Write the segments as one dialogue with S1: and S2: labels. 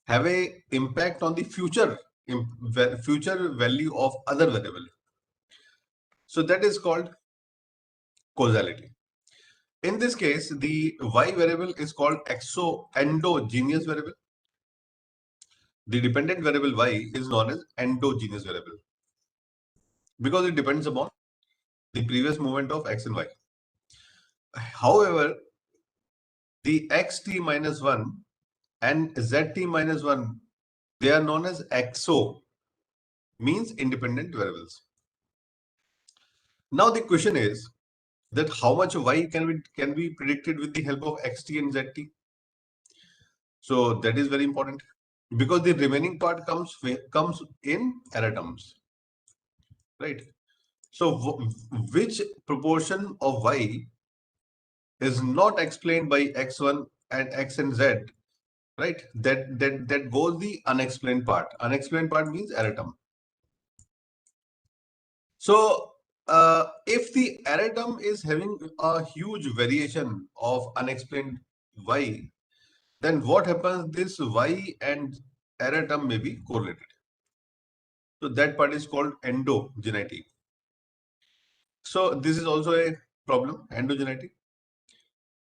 S1: have a impact on the future value of other variable. So that is called causality. In this case, the y variable is called endogenous variable. The dependent variable y is known as endogenous variable because it depends upon the previous movement of x and y. However, the xt minus 1 and zt minus 1, they are known as exo, means independent variables. Now the question is that how much y can be predicted with the help of xt and zt. So that is very important because the remaining part comes in error terms, right? So which proportion of y is not explained by x1 and x and z, right? That goes the unexplained part. Unexplained part means error term. So if the error term is having a huge variation of unexplained y, then what happens? This y and error term may be correlated. So that part is called endogeneity. So this is also a problem, endogeneity.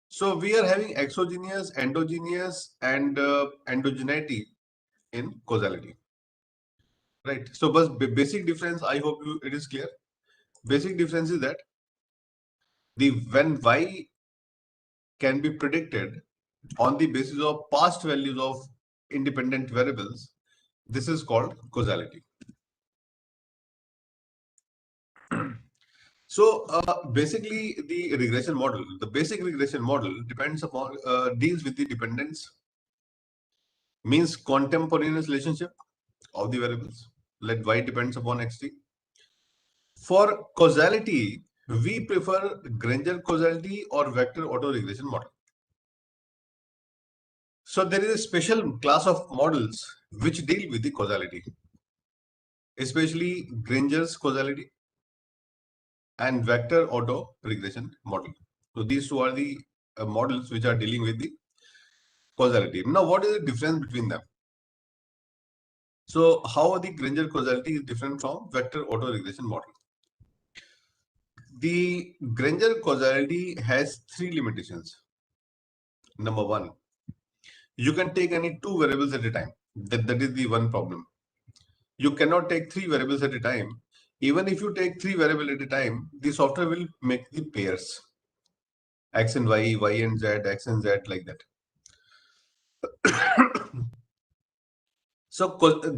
S1: So we are having exogenous, endogenous, and endogeneity in causality, right? So, but basic difference, I hope it is clear. Basic difference is that when y can be predicted on the basis of past values of independent variables, this is called causality. So basically, the basic regression model depends upon deals with the dependence, means contemporaneous relationship of the variables. Let y depends upon xt. For causality, we prefer Granger causality or vector autoregression model. So there is a special class of models which deal with the causality, especially Granger's causality and vector auto regression model. So these two are the models which are dealing with the causality. Now, what is the difference between them? So how the Granger causality is different from vector auto regression model? The Granger causality has three limitations. Number one, you can take any two variables at a time. That is the one problem. You cannot take three variables at a time. Even if you take three variables at a time, the software will make the pairs x and y, y and z, x and z, like that. So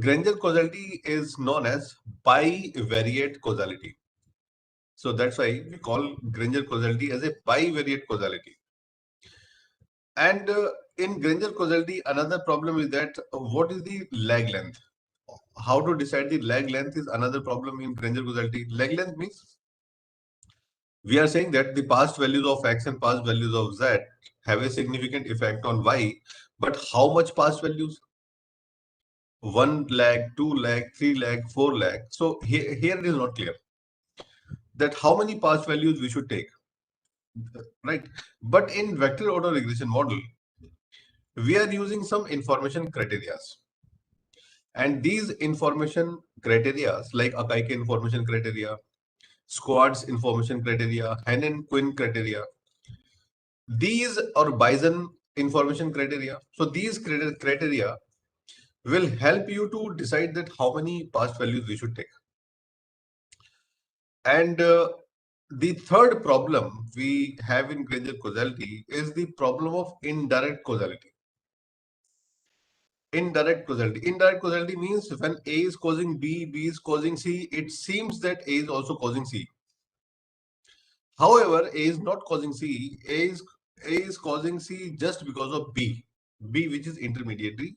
S1: Granger causality is known as bivariate causality. So that's why we call Granger causality as a bivariate causality. And in Granger causality, another problem is that what is the lag length? How to decide the lag length is another problem in Granger causality. Lag length means we are saying that the past values of x and past values of z have a significant effect on y, but how much past values? 1 lag, 2 lag, 3 lag, 4 lag. So here it is not clear that how many past values we should take, right? But in vector auto regression model, we are using some information criteria. And these information criteria, like Akaike information criteria, Squad's information criteria, Hennen-Quinn criteria, these or Bison information criteria. So these criteria will help you to decide that how many past values we should take. And the third problem we have in Granger causality is the problem of indirect causality. Indirect causality. Indirect causality means when A is causing B, B is causing C, it seems that A is also causing C. However, A is not causing C. A is causing C just because of B. B, which is intermediary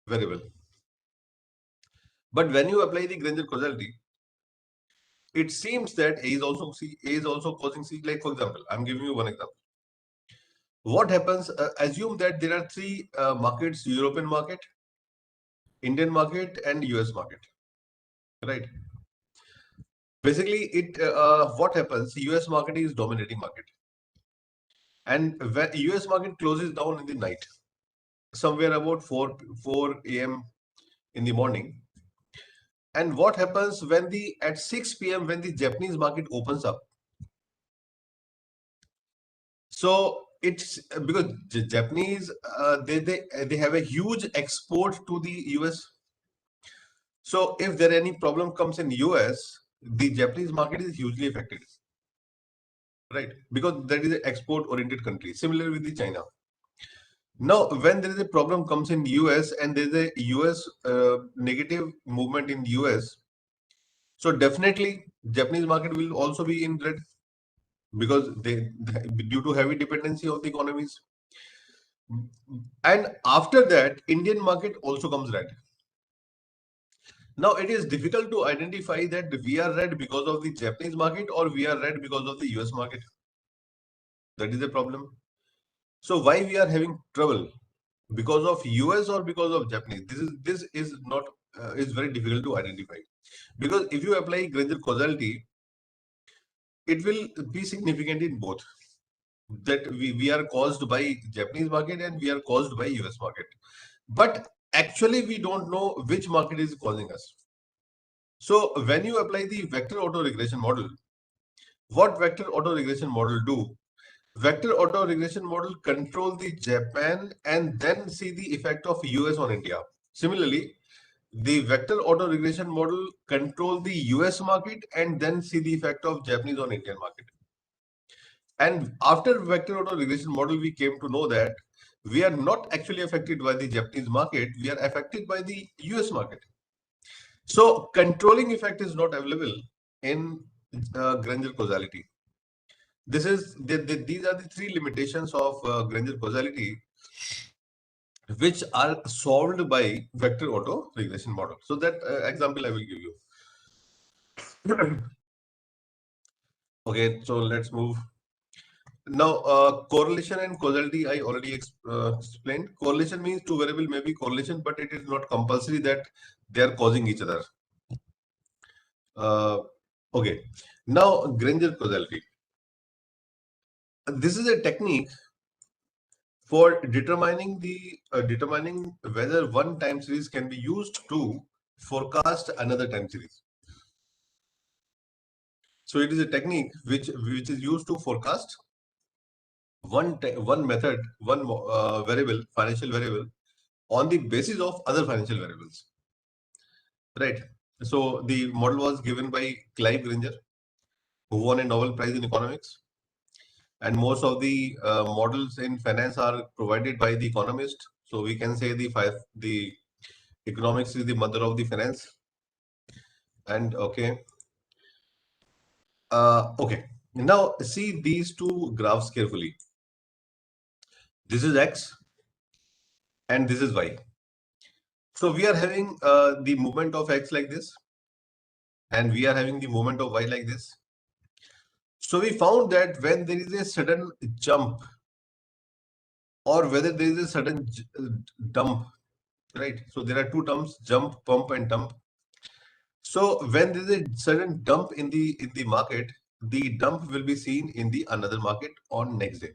S1: variable. But when you apply the Granger causality, it seems that A is also C. A is also causing C. Like for example, I'm giving you one example. What happens? Assume that there are three markets: European market, Indian market, and US market. Right. Basically, what happens? US market is dominating market, and when US market closes down in the night, somewhere about 4 a.m. in the morning. And what happens when the at 6 p.m. when the Japanese market opens up? So it's because Japanese they have a huge export to the US. So if there any problem comes in US, the Japanese market is hugely affected, right? Because that is an export oriented country. Similarly with the China. Now, when there is a problem comes in US and there is a US negative movement in US, so definitely Japanese market will also be in red because due to heavy dependency of the economies. And after that, Indian market also comes red. Now it is difficult to identify that we are red because of the Japanese market or we are red because of the US market. That is the problem. So why we are having trouble? Because of US or because of Japanese? This is not is very difficult to identify. Because if you apply Granger causality, it will be significant in both. That we are caused by Japanese market and we are caused by US market. But actually we don't know which market is causing us. So when you apply the vector autoregression model, what vector autoregression model do? Vector autoregression model control the Japan and then see the effect of US on India. Similarly, the vector autoregression model control the US market and then see the effect of Japanese on Indian market. And after vector autoregression model, we came to know that we are not actually affected by the Japanese market, we are affected by the US market. So controlling effect is not available in Granger causality. These are the three limitations of Granger causality, which are solved by vector auto regression model. So that example I will give you. Okay, so let's move. Now, correlation and causality, I already explained. Correlation means two variable may be correlation, but it is not compulsory that they are causing each other. Okay, now Granger causality. This is a technique for determining whether one time series can be used to forecast another time series. So it is a technique which is used to forecast one method, one variable, financial variable, on the basis of other financial variables, right? So the model was given by Clive Granger, who won a Nobel Prize in economics, and most of the models in finance are provided by the economist. So we can say the economics is the mother of the finance. And okay, okay. Now see these two graphs carefully. This is X and this is Y. So we are having the movement of X like this, and we are having the movement of Y like this. So we found that when there is a sudden jump or whether there is a sudden dump, right? So there are two terms: jump, pump, and dump. So when there is a sudden dump in the market, the dump will be seen in the another market on next day.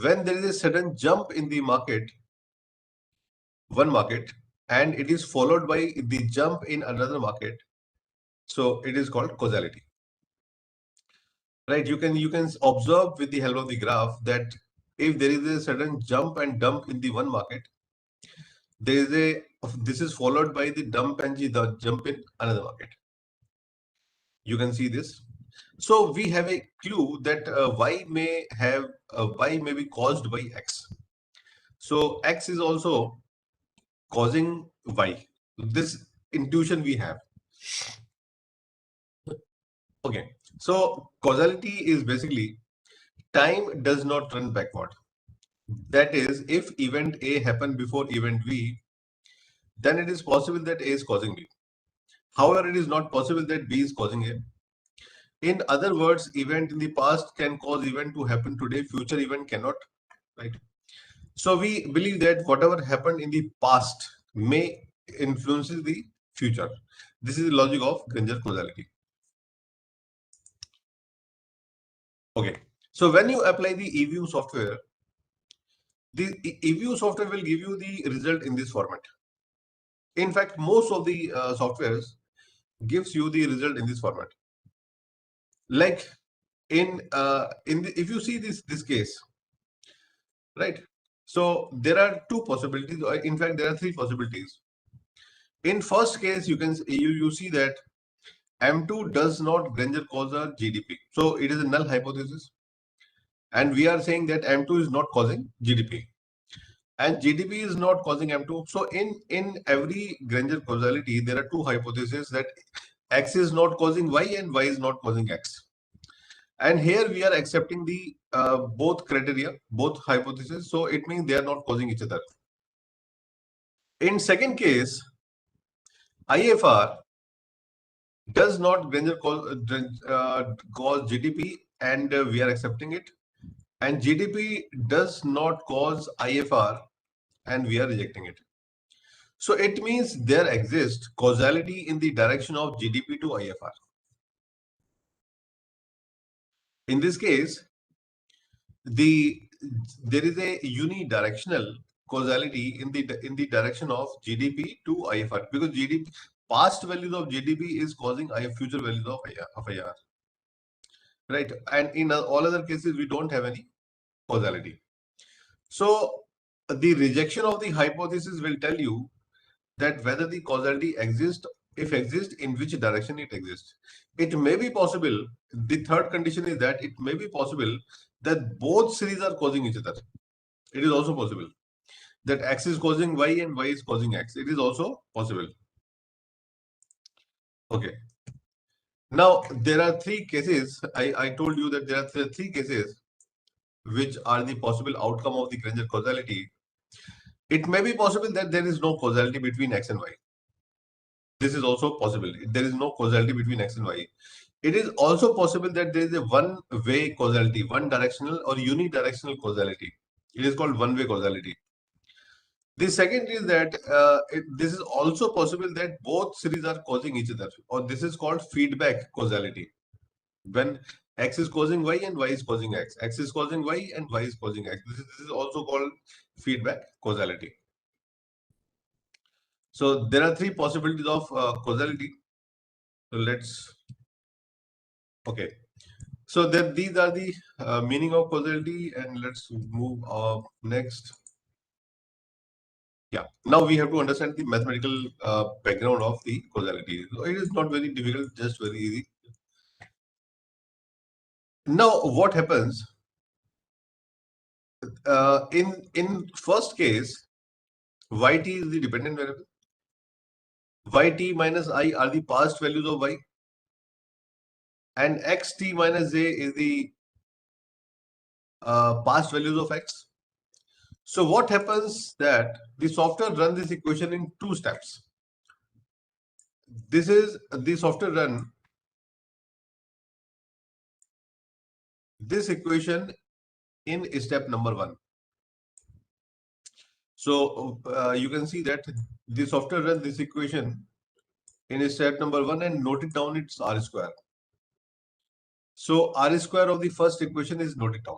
S1: When there is a sudden jump in the market, one market, and it is followed by the jump in another market, so it is called causality. Right? You can observe with the help of the graph that if there is a sudden jump and dump in the one market, there is a this is followed by the dump and the jump in another market. You can see this. So we have a clue that y may be caused by x. So x is also causing y. This intuition we have. Okay. So causality is basically time does not run backward. That is, if event A happened before event B, then it is possible that A is causing B. However, it is not possible that B is causing A. In other words, event in the past can cause event to happen today, future event cannot, right? So we believe that whatever happened in the past may influence the future. This is the logic of Granger causality. Okay. So when you apply the eView software, The EView software will give you the result in this format. In fact, most of the softwares gives you the result in this format. Like if you see this case, right? So there are two possibilities. In fact, there are three possibilities. In first case, you see that M2 does not Granger-Causer GDP. So it is a null hypothesis, and we are saying that M2 is not causing GDP, and GDP is not causing M2. So in every Granger causality, there are two hypotheses, that X is not causing Y and Y is not causing X. And here we are accepting the both criteria, both hypotheses. So it means they are not causing each other. In second case, IFR does not Granger cause GDP, and we are accepting it. And GDP does not cause IFR, and we are rejecting it. So it means there exists causality in the direction of GDP to IFR. In this case, there is a unidirectional causality in the direction of GDP to IFR, because GDP past values of GDP is causing future values of IFR, right? And in all other cases, we don't have any causality. So the rejection of the hypothesis will tell you that whether the causality exists, if exists, in which direction it exists. It may be possible, the third condition is that it may be possible that both series are causing each other. It is also possible that X is causing Y and Y is causing X. It is also possible. Okay. Now, there are three cases. I told you that there are three cases which are the possible outcome of the Granger causality. It may be possible that there is no causality between X and Y. This is also possible. There is no causality between X and Y. It is also possible that there is a one-way causality, one directional or unidirectional causality. It is called one-way causality. The second is that this is also possible that both series are causing each other, or this is called feedback causality. When X is causing Y and Y is causing X. X is causing Y and Y is causing X. This is also called feedback causality. So there are three possibilities of causality. So let's, okay. So then these are the meaning of causality, and let's move next. Yeah, now we have to understand the mathematical background of the causality. So it is not very difficult, just very easy. Now, what happens in first case? Yt is the dependent variable. Yt minus I are the past values of Y, and xt minus j is the past values of X. So what happens that the software runs this equation in two steps. This is the software run this equation in step number 1. So you can see that the software runs this equation in step number 1 and note it down, it's R square. So R square of the first equation is noted down.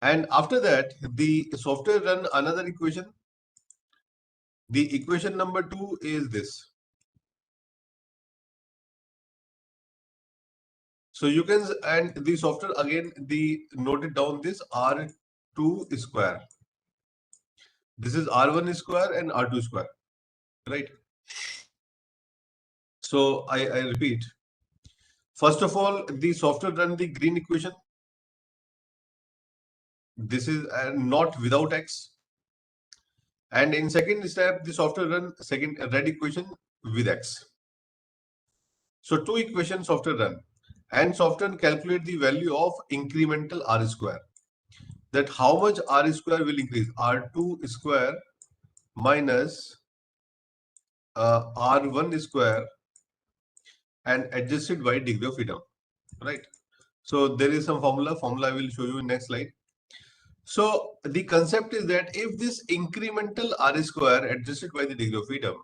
S1: And after that, the software run another equation. The equation number 2 is this. So you can, and the software again, the noted down this R2 square. This is R1 square and R2 square, right? So I repeat. First of all, the software run the green equation. This is not without X. And in second step, the software run second red equation with X. So two equations software run, and software calculate the value of incremental R square. That how much R square will increase? R2 square minus R1 square and adjusted by degree of freedom, right? So there is some formula I will show you in next slide. So the concept is that if this incremental R square adjusted by the degree of freedom,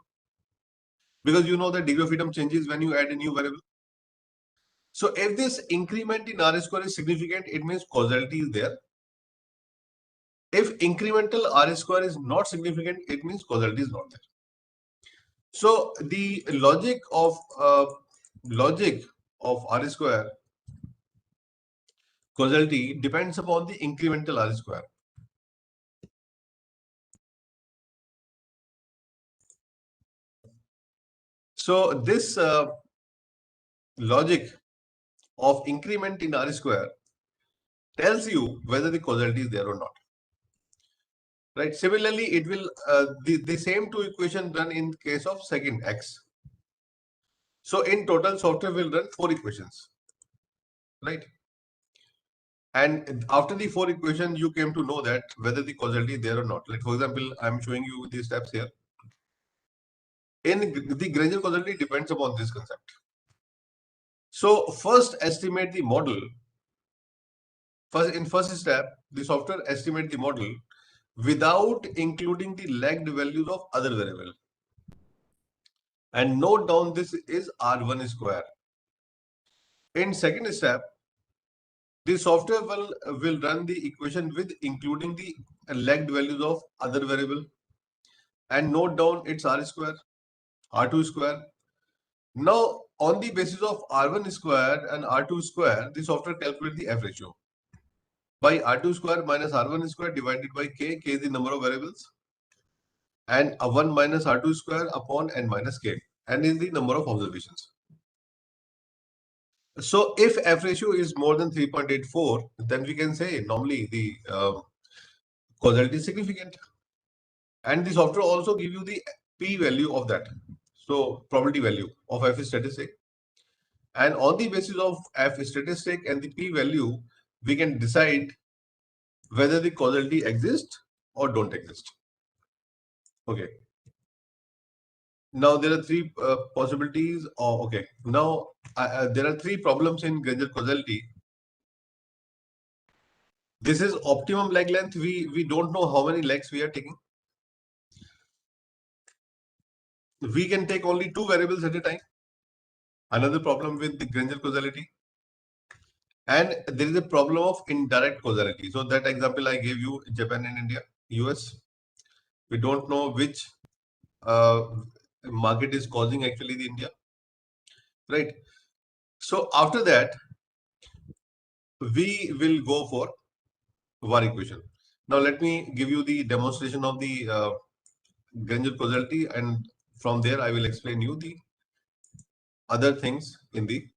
S1: because you know that degree of freedom changes when you add a new variable. So if this increment in R square is significant, it means causality is there. If incremental R square is not significant, it means causality is not there. So the logic of R square causality depends upon the incremental R square. So this logic of increment in R square tells you whether the causality is there or not. Right. Similarly, it will the same two equations run in case of second x. So in total, software will run 4 equations. Right. And after the 4 equations, you came to know that whether the causality is there or not. Like for example, I'm showing you these steps here. In the Granger causality depends upon this concept. So first estimate the model. First step, the software estimate the model without including the lagged values of other variable. And note down this is R1 square. In second step, the software will run the equation with including the lagged values of other variable and note down its R square, R2 square. Now, on the basis of R1 square and R2 square, the software calculates the F ratio by R2 square minus R1 square divided by K. K is the number of variables, and 1 minus R2 square upon N minus K. N is the number of observations. So if F ratio is more than 3.84, then we can say normally the causality is significant. And the software also give you the P value of that. So probability value of F statistic. And on the basis of F statistic and the P value, we can decide whether the causality exists or don't exist. Okay. Now there are 3 possibilities. Oh, okay. Now there are 3 problems in Granger causality. This is optimum leg length. We don't know how many legs we are taking. We can take only 2 variables at a time. Another problem with the Granger causality. And there is a problem of indirect causality. So that example I gave you, Japan and India, US. We don't know which market is causing actually the India. Right. So after that, we will go for var equation. Now let me give you the demonstration of the Granger causality, and from there I will explain you the other things in the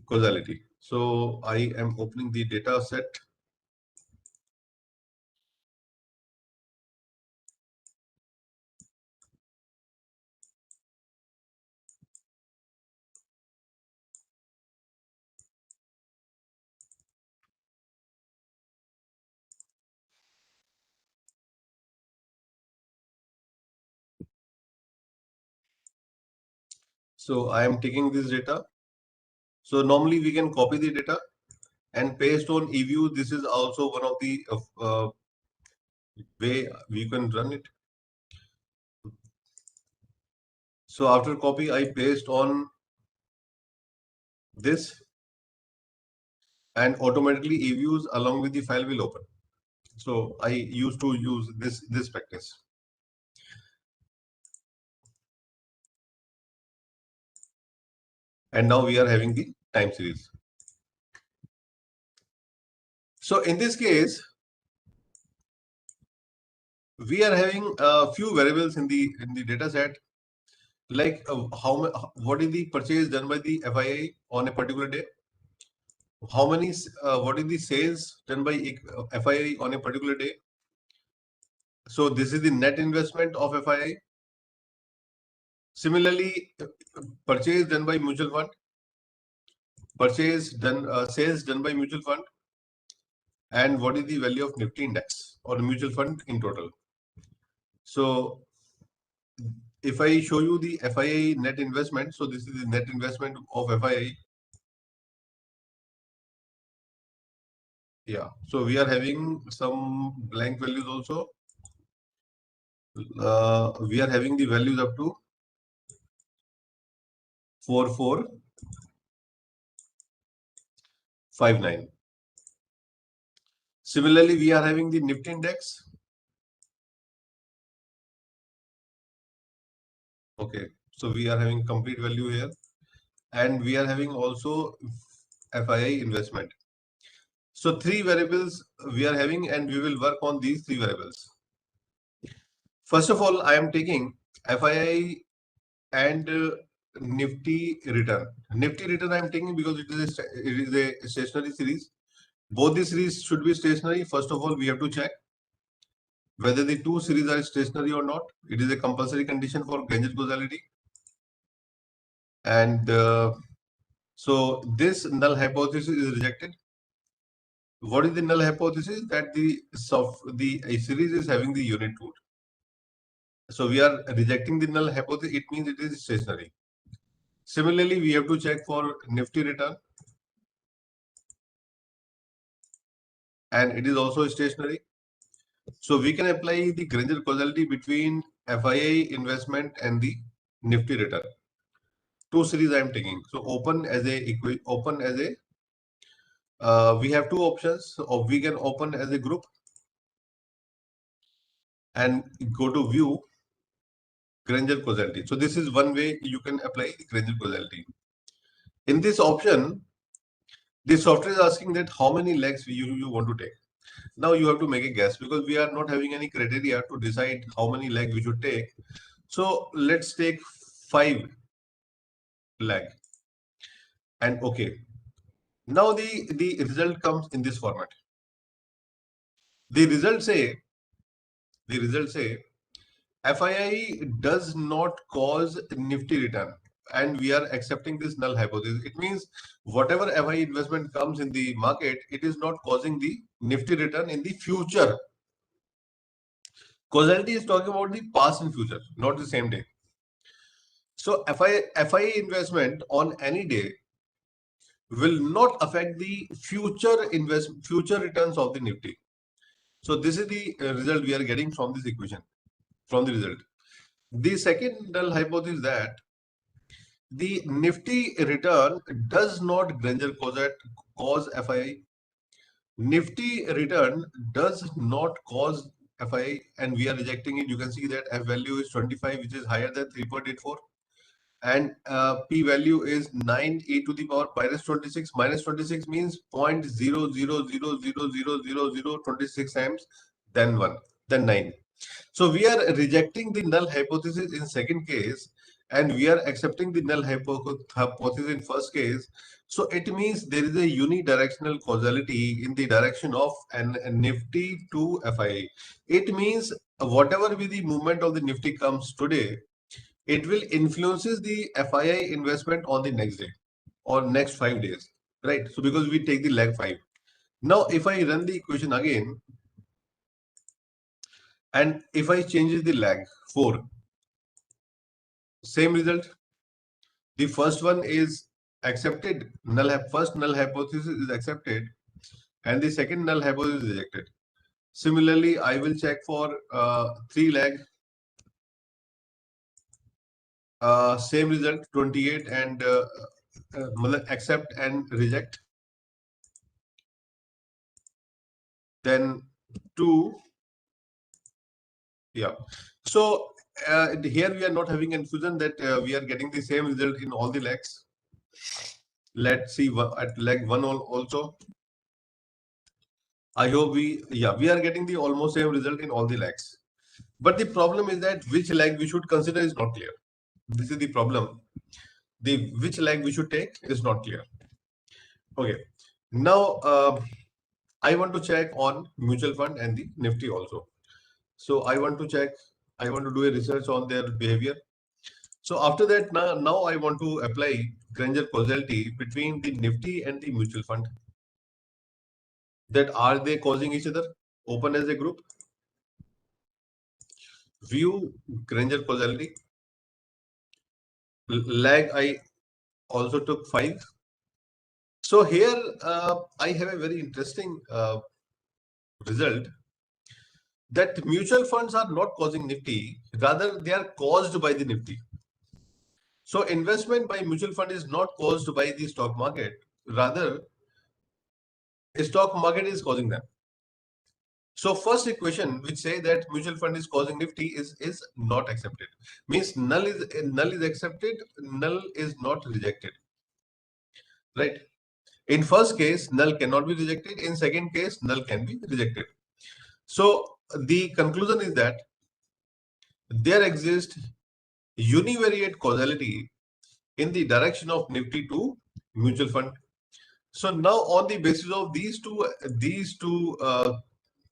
S1: causality. So I am opening the data set. So I am taking this data. So normally we can copy the data and paste on eView. This is also one of the way we can run it. So after copy, I paste on this, and automatically eViews along with the file will open. So I used to use this practice. And now we are having the time series. So in this case, we are having a few variables in the data set, like what is the purchase done by the FII on a particular day, how many what is the sales done by FII on a particular day. So this is the net investment of FII. Similarly, purchase done by mutual fund, sales done by mutual fund, and what is the value of Nifty index or mutual fund in total. So if I show you the FII net investment, so this is the net investment of FII. Yeah, so we are having some blank values also. We are having the values up to 4459. Similarly, we are having the Nifty index. Okay, so we are having complete value here, and we are having also FII investment. So three variables we are having, and we will work on these three variables. First of all, I am taking FII and Nifty return. Nifty return I am taking because it is a stationary series. Both the series should be stationary. First of all, we have to check whether the two series are stationary or not. It is a compulsory condition for Granger causality. And so this null hypothesis is rejected. What is the null hypothesis? That a series is having the unit root. So we are rejecting the null hypothesis. It means it is stationary. Similarly, we have to check for Nifty return, and it is also stationary. So we can apply the Granger causality between FII investment and the Nifty return. Two series I am taking. So we have two options. Or we can open as a group and go to view Granger causality. So this is one way you can apply the Granger causality. In this option, the software is asking that how many legs you want to take. Now you have to make a guess because we are not having any criteria to decide how many legs we should take. So let's take 5 leg. And okay. Now the result comes in this format. The results say FII does not cause Nifty return, and we are accepting this null hypothesis. It means whatever FII investment comes in the market, it is not causing the Nifty return in the future. Causality is talking about the past and future, not the same day. So FII investment on any day will not affect the future returns of the Nifty. So this is the result we are getting from this equation, from the result. The second null hypothesis is that the Nifty return does not Granger cause FII. Nifty return does not cause FII, and we are rejecting it. You can see that F value is 25, which is higher than 3.84, and P value is 9e to the power minus 26. Minus 26 means 0.00000026 times, then 1, then 9. So we are rejecting the null hypothesis in second case, and we are accepting the null hypothesis in first case. So it means there is a unidirectional causality in the direction of an Nifty to FII. It means whatever be the movement of the Nifty comes today, it will influences the FII investment on the next day or next 5 days, right? So because we take the leg 5. Now, if I run the equation again, and if I change the lag 4, same result. The first one is accepted. First null hypothesis is accepted, and the second null hypothesis is rejected. Similarly, I will check for 3 lag. Same result 28, and accept and reject. Then 2. Yeah. So here we are not having confusion that we are getting the same result in all the legs. Let's see at leg 1 also. I hope we are getting the almost same result in all the legs. But the problem is that which leg we should consider is not clear. This is the problem. The which leg we should take is not clear. Okay. Now I want to check on mutual fund and the Nifty also. So I want to do a research on their behavior. So after that, now I want to apply Granger causality between the Nifty and the mutual fund. That are they causing each other? Open as a group. View Granger causality. Lag I also took 5. So here I have a very interesting result that mutual funds are not causing Nifty, rather they are caused by the Nifty. So investment by mutual fund is not caused by the stock market, rather the stock market is causing them. So first equation which say that mutual fund is causing Nifty is not accepted. Means null is accepted, null is not rejected. Right? In first case, null cannot be rejected. In second case, null can be rejected. So the conclusion is that there exists univariate causality in the direction of Nifty to mutual fund. So now on the basis of these two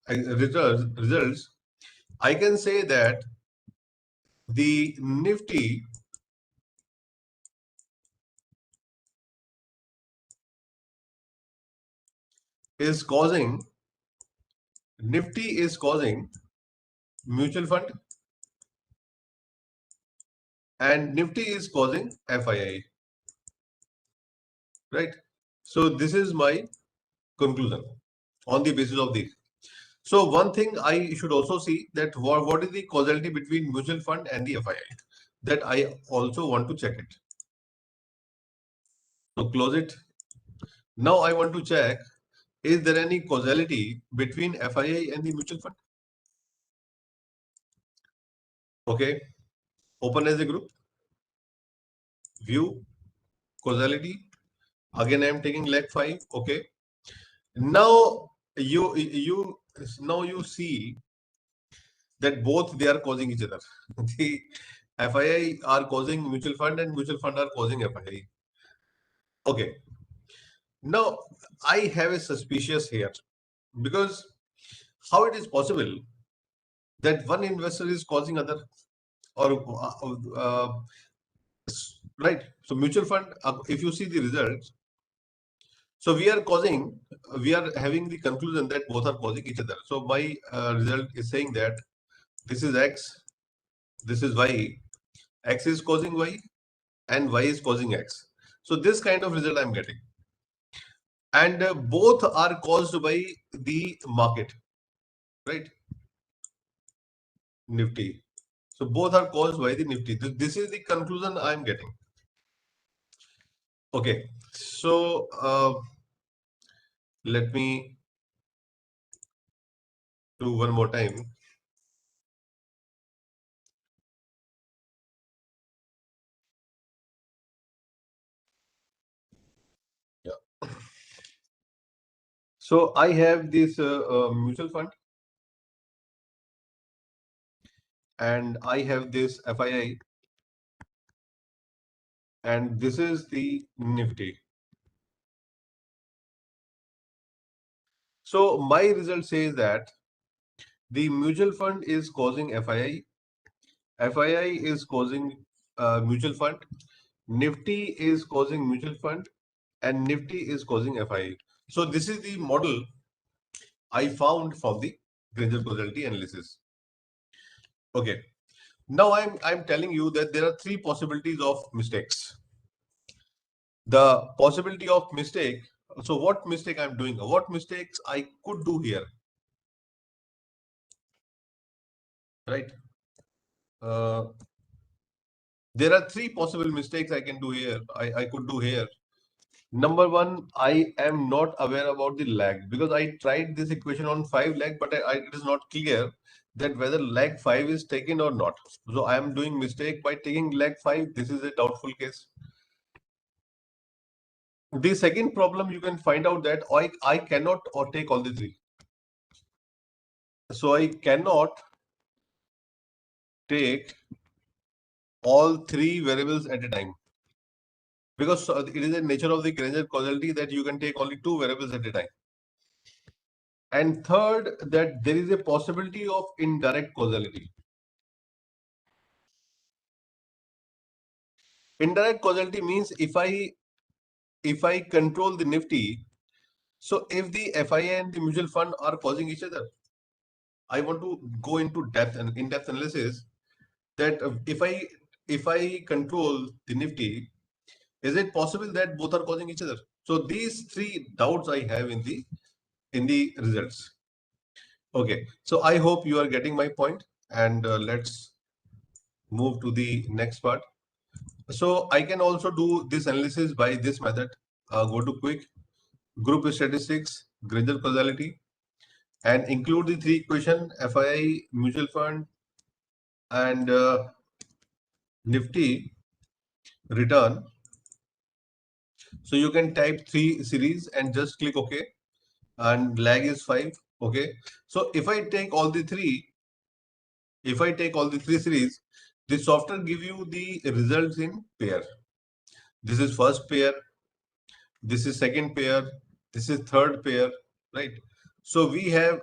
S1: results, I can say that the Nifty is causing mutual fund and Nifty is causing FII. Right? So this is my conclusion on the basis of this. So one thing I should also see that what is the causality between mutual fund and the FII, that I also want to check it. So close it. Now I want to check, is there any causality between FII and the mutual fund? Okay, open as a group, view, causality. Again, I am taking leg 5. Okay. Now you see that both they are causing each other. The FII are causing mutual fund and mutual fund are causing FII. Okay. Now I have a suspicious here, because how it is possible that one investor is causing other, or right? So mutual fund, if you see the results, so we are having the conclusion that both are causing each other. So my result is saying that this is X, this is Y, X is causing Y, and Y is causing X. So this kind of result I'm getting. And both are caused by the market, right? Nifty. So both are caused by the Nifty. This is the conclusion I'm getting. Okay. So let me do one more time. Yeah. So I have this mutual fund and I have this FII, and this is the Nifty. So my result says that the mutual fund is causing FII, FII is causing mutual fund, Nifty is causing mutual fund, and Nifty is causing FII. So this is the model I found from the Granger causality analysis. Okay. Now I'm telling you that there are three possibilities of mistakes. The possibility of mistake. So what mistake I'm doing? What mistakes I could do here? Right. Uh, there are three possible mistakes I can do here. I could do here. Number one, I am not aware about the lag, because I tried this equation on 5 lag, but it is not clear that whether lag 5 is taken or not. So I am doing mistake by taking lag 5. This is a doubtful case. The second problem, you can find out that I cannot or take all the three. So I cannot take all three variables at a time, because it is the nature of the Granger causality that you can take only two variables at a time. And third, that there is a possibility of indirect causality. Indirect causality means if I control the Nifty, so if the FII and the mutual fund are causing each other, I want to go into depth and in-depth analysis that if I control the Nifty, is it possible that both are causing each other? So these three doubts I have in the results. Okay, so I hope you are getting my point, and let's move to the next part. So I can also do this analysis by this method. Go to quick group statistics, Granger causality. and include the three equation FII, mutual fund, and Nifty return. So you can type three series and just click OK, and lag is 5. Okay. So if I take all the three, series, the software give you the results in pair. This is first pair, this is second pair, this is third pair, right? So we have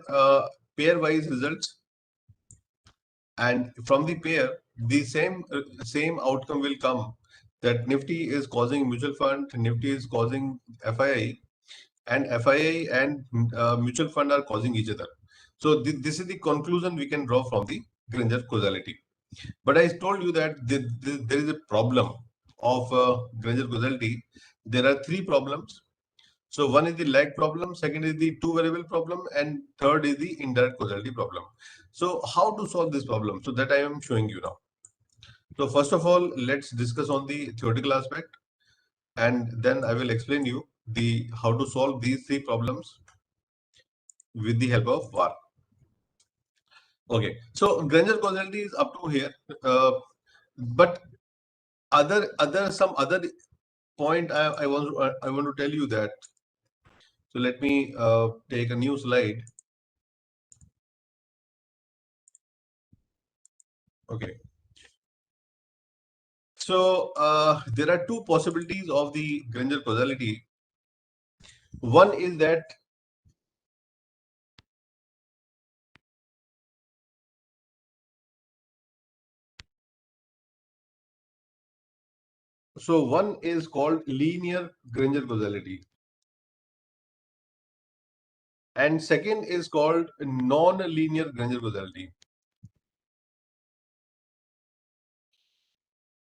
S1: pair-wise results, and from the pair, the same outcome will come. That Nifty is causing mutual fund, Nifty is causing FII, and FII and mutual fund are causing each other. So this is the conclusion we can draw from the Granger causality. But I told you that there is a problem of Granger causality. There are three problems. So one is the lag problem, second is the two variable problem, and third is the indirect causality problem. So how to solve this problem? So that I am showing you now. So first of all, let's discuss on the theoretical aspect, and then I will explain you the how to solve these three problems with the help of VAR. Okay, so Granger causality is up to here, but some other point I want to tell you that. So let me take a new slide. Okay. So there are two possibilities of the Granger causality. One is that one is called linear Granger causality, and second is called non-linear Granger causality.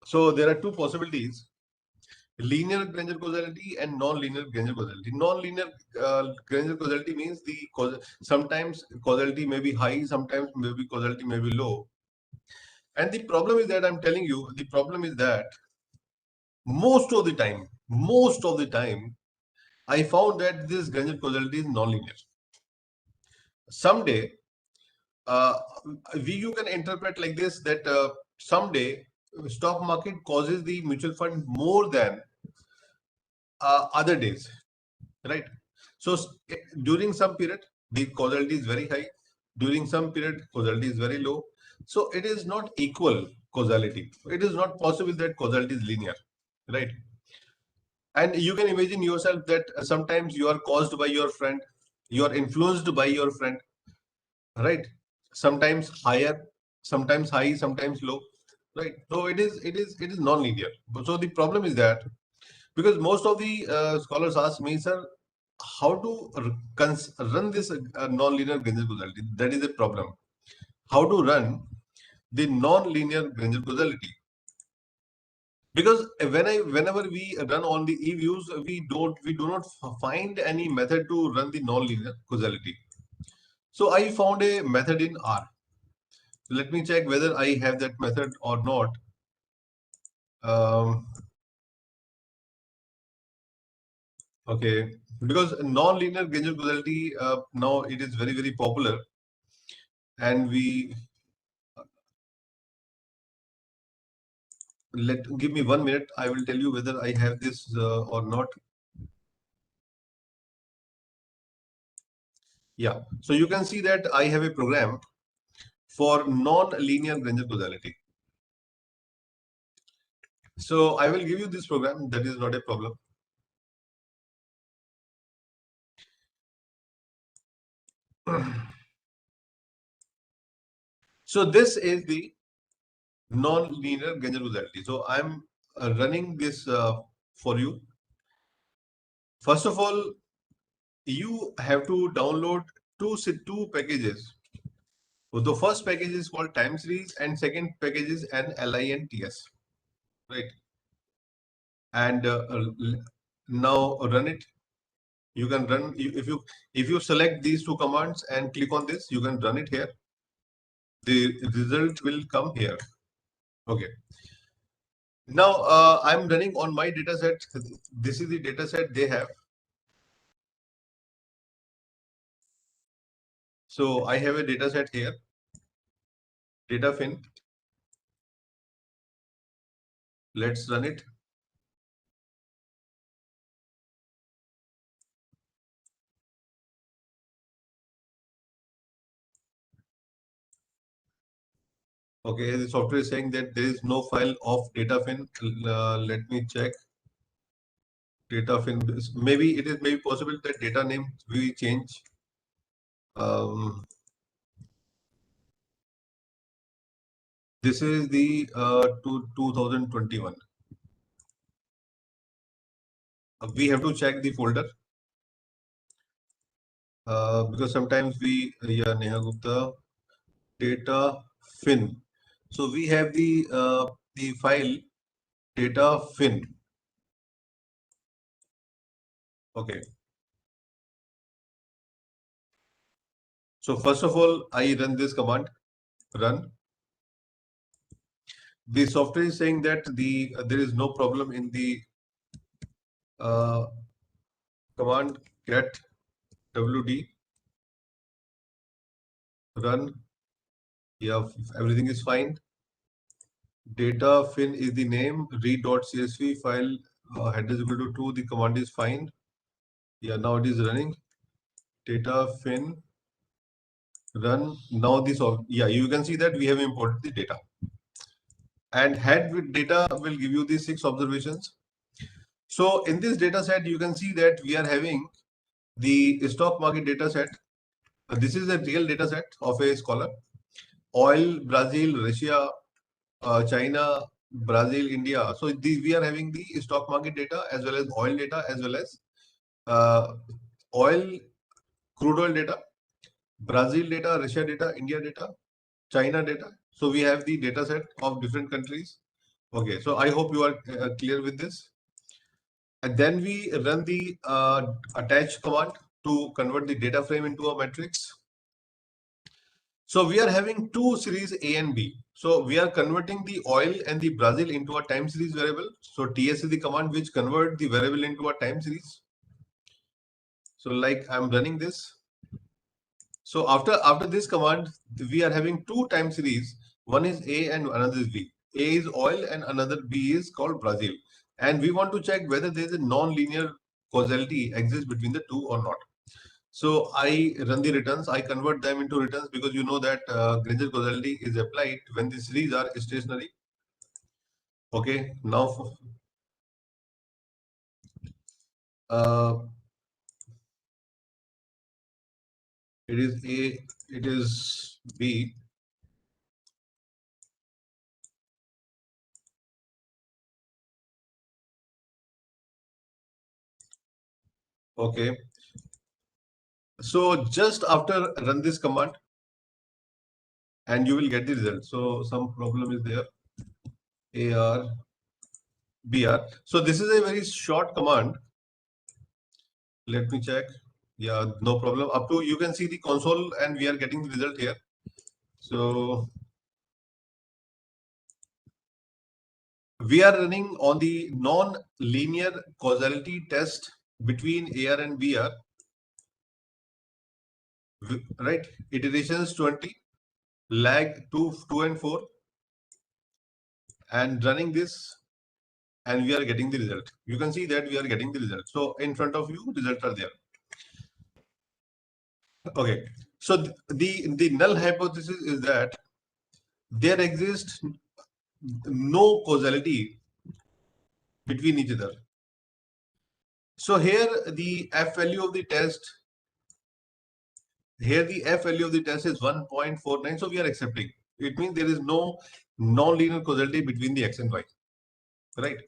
S1: So there are two possibilities: linear Granger causality and non-linear Granger causality. Non-linear Granger causality means sometimes causality may be high, sometimes maybe causality may be low. And the problem is that I'm telling you, the problem is that most of the time, I found that this Granger causality is non-linear. Someday, uh, you can interpret like this, that someday stock market causes the mutual fund more than other days, right? So during some period, the causality is very high. During some period, causality is very low. So it is not equal causality. It is not possible that causality is linear, right? And you can imagine yourself that sometimes you are caused by your friend, you are influenced by your friend, right? Sometimes higher, sometimes high, sometimes low, right? So it is non-linear. So the problem is that, because most of the scholars ask me, sir, how to run this non-linear Granger causality? That is a problem. How to run the non-linear Granger causality? Because whenever we run on the e-views, we do not find any method to run the non-linear causality. So I found a method in R. Let me check whether I have that method or not. Um, okay, because non-linear Granger causality now it is very popular, and give me 1 minute. I will tell you whether I have this or not. Yeah. So you can see that I have a program for non-linear Granger causality. So I will give you this program. That is not a problem. So this is the non-linear Granger causality. So I'm running this for you. First of all, you have to download two packages. So the first package is called time series, and second package is an LINTS, right? And now run it. You can run if you select these two commands and click on this, you can run it here. The result will come here. Okay. Now I'm running on my data set. This is the data set they have. So I have a data set here, data fin. Let's run it. Okay, the software is saying that there is no file of data fin. Let me check. Data fin. Maybe it is maybe possible that data name we change. This is the 2021. We have to check the folder because sometimes we yeah, Neha Gupta data fin. So we have the file data fin. Okay. So first of all, I run this command. Run. The software is saying that there is no problem in the uh, command get wd run. Yeah, everything is fine. Data fin is the name. Read.csv file header is equal to 2. The command is fine. Yeah, now it is running. Data fin run. Now this yeah, you can see that we have imported the data. And head with data will give you the 6 observations. So in this data set, you can see that we are having the stock market data set. This is a real data set of a scholar. Oil, Brazil, Russia, China, Brazil, India. So we are having the stock market data as well as oil data as well as uh, oil, crude oil data, Brazil data, Russia data, India data, China data. So we have the data set of different countries. Okay, so I hope you are clear with this. And then we run the attach command to convert the data frame into a matrix. So we are having two series A and B. So we are converting the oil and the Brazil into a time series variable. So TS is the command which convert the variable into a time series. So like I'm running this. So after this command, we are having two time series. One is A and another is B. A is oil and another B is called Brazil. And we want to check whether there is a non-linear causality exists between the two or not. So I run the returns. I convert them into returns because you know that Granger causality is applied when the series are stationary. Okay, now uh, it is A, it is B. Okay, so just after run this command, and you will get the result. So some problem is there. AR, BR. So this is a very short command. Let me check. Yeah, no problem. Up to you can see the console and we are getting the result here. So we are running on the non-linear causality test between AR and BR. Right? Iterations 20, lag 2 and 4, and running this and we are getting the result. You can see that we are getting the result. So in front of you, results are there. Okay. So the null hypothesis is that there exists no causality between each other. So here the F value of the test, here the F value of the test is 1.49. So we are accepting. It means there is no non-linear causality between the X and Y. Right?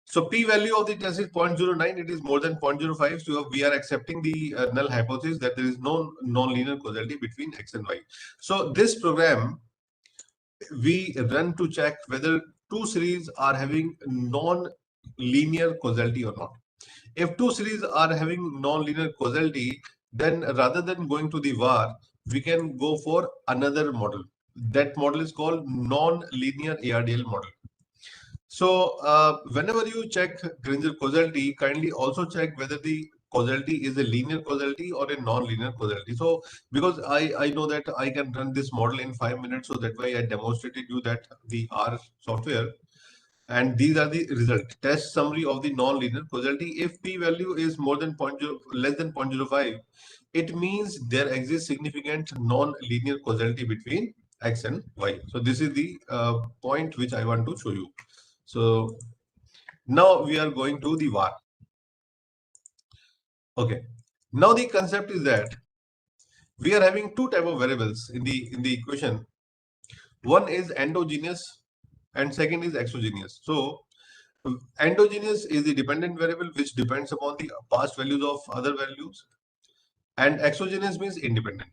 S1: So P value of the test is 0.09. It is more than 0.05. So we are accepting the null hypothesis that there is no non-linear causality between X and Y. So this program we run to check whether two series are having non-linear causality or not. If two series are having non-linear causality, then rather than going to the VAR, we can go for another model. That model is called non-linear ARDL model. So whenever you check Granger causality, kindly also check whether the causality is a linear causality or a non-linear causality. So because I know that I can run this model in 5 minutes, so that way I demonstrated you that the R software, and these are the result. Test summary of the non-linear causality. If p value is more than less than 0.05, it means there exists significant non-linear causality between x and y. So this is the point which I want to show you. So now we are going to the VAR. Okay. Now the concept is that we are having two type of variables in the equation. One is endogenous and second is exogenous. So endogenous is the dependent variable which depends upon the past values of other values, and exogenous means independent.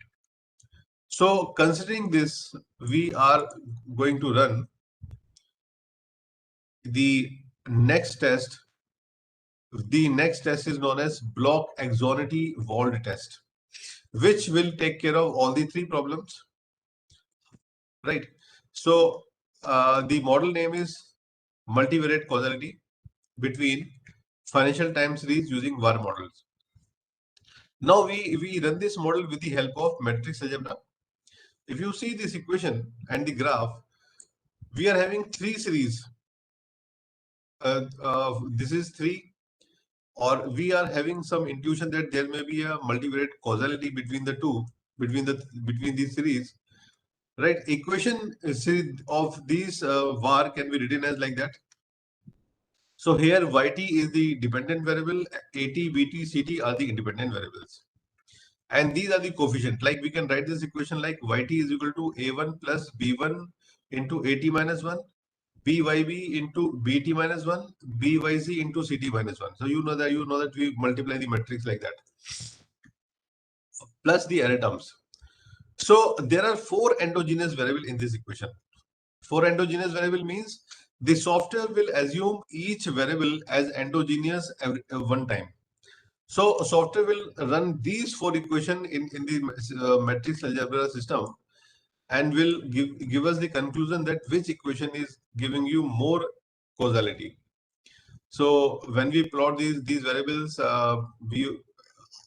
S1: So considering this, we are going to run the next test. The next test is known as block Axonity-Wald test, which will take care of all the three problems, right? So the model name is multivariate causality between financial time series using VAR models. Now we run this model with the help of matrix algebra. If you see this equation and the graph, we are having three series. This is three, or we are having some intuition that there may be a multivariate causality between the two, between these series, right? Equation of these VAR can be written as like that. So here yt is the dependent variable, at, bt, ct are the independent variables. And these are the coefficient. Like we can write this equation like yt is equal to a1 plus b1 into at minus 1, byb into bt minus 1, byc into ct minus 1. So you know that we multiply the matrix like that, plus the error terms. So there are four endogenous variable in this equation. Four endogenous variable means the software will assume each variable as endogenous every one time. So software will run these four equation in the matrix algebra system, and will give us the conclusion that which equation is giving you more causality. So when we plot these variables,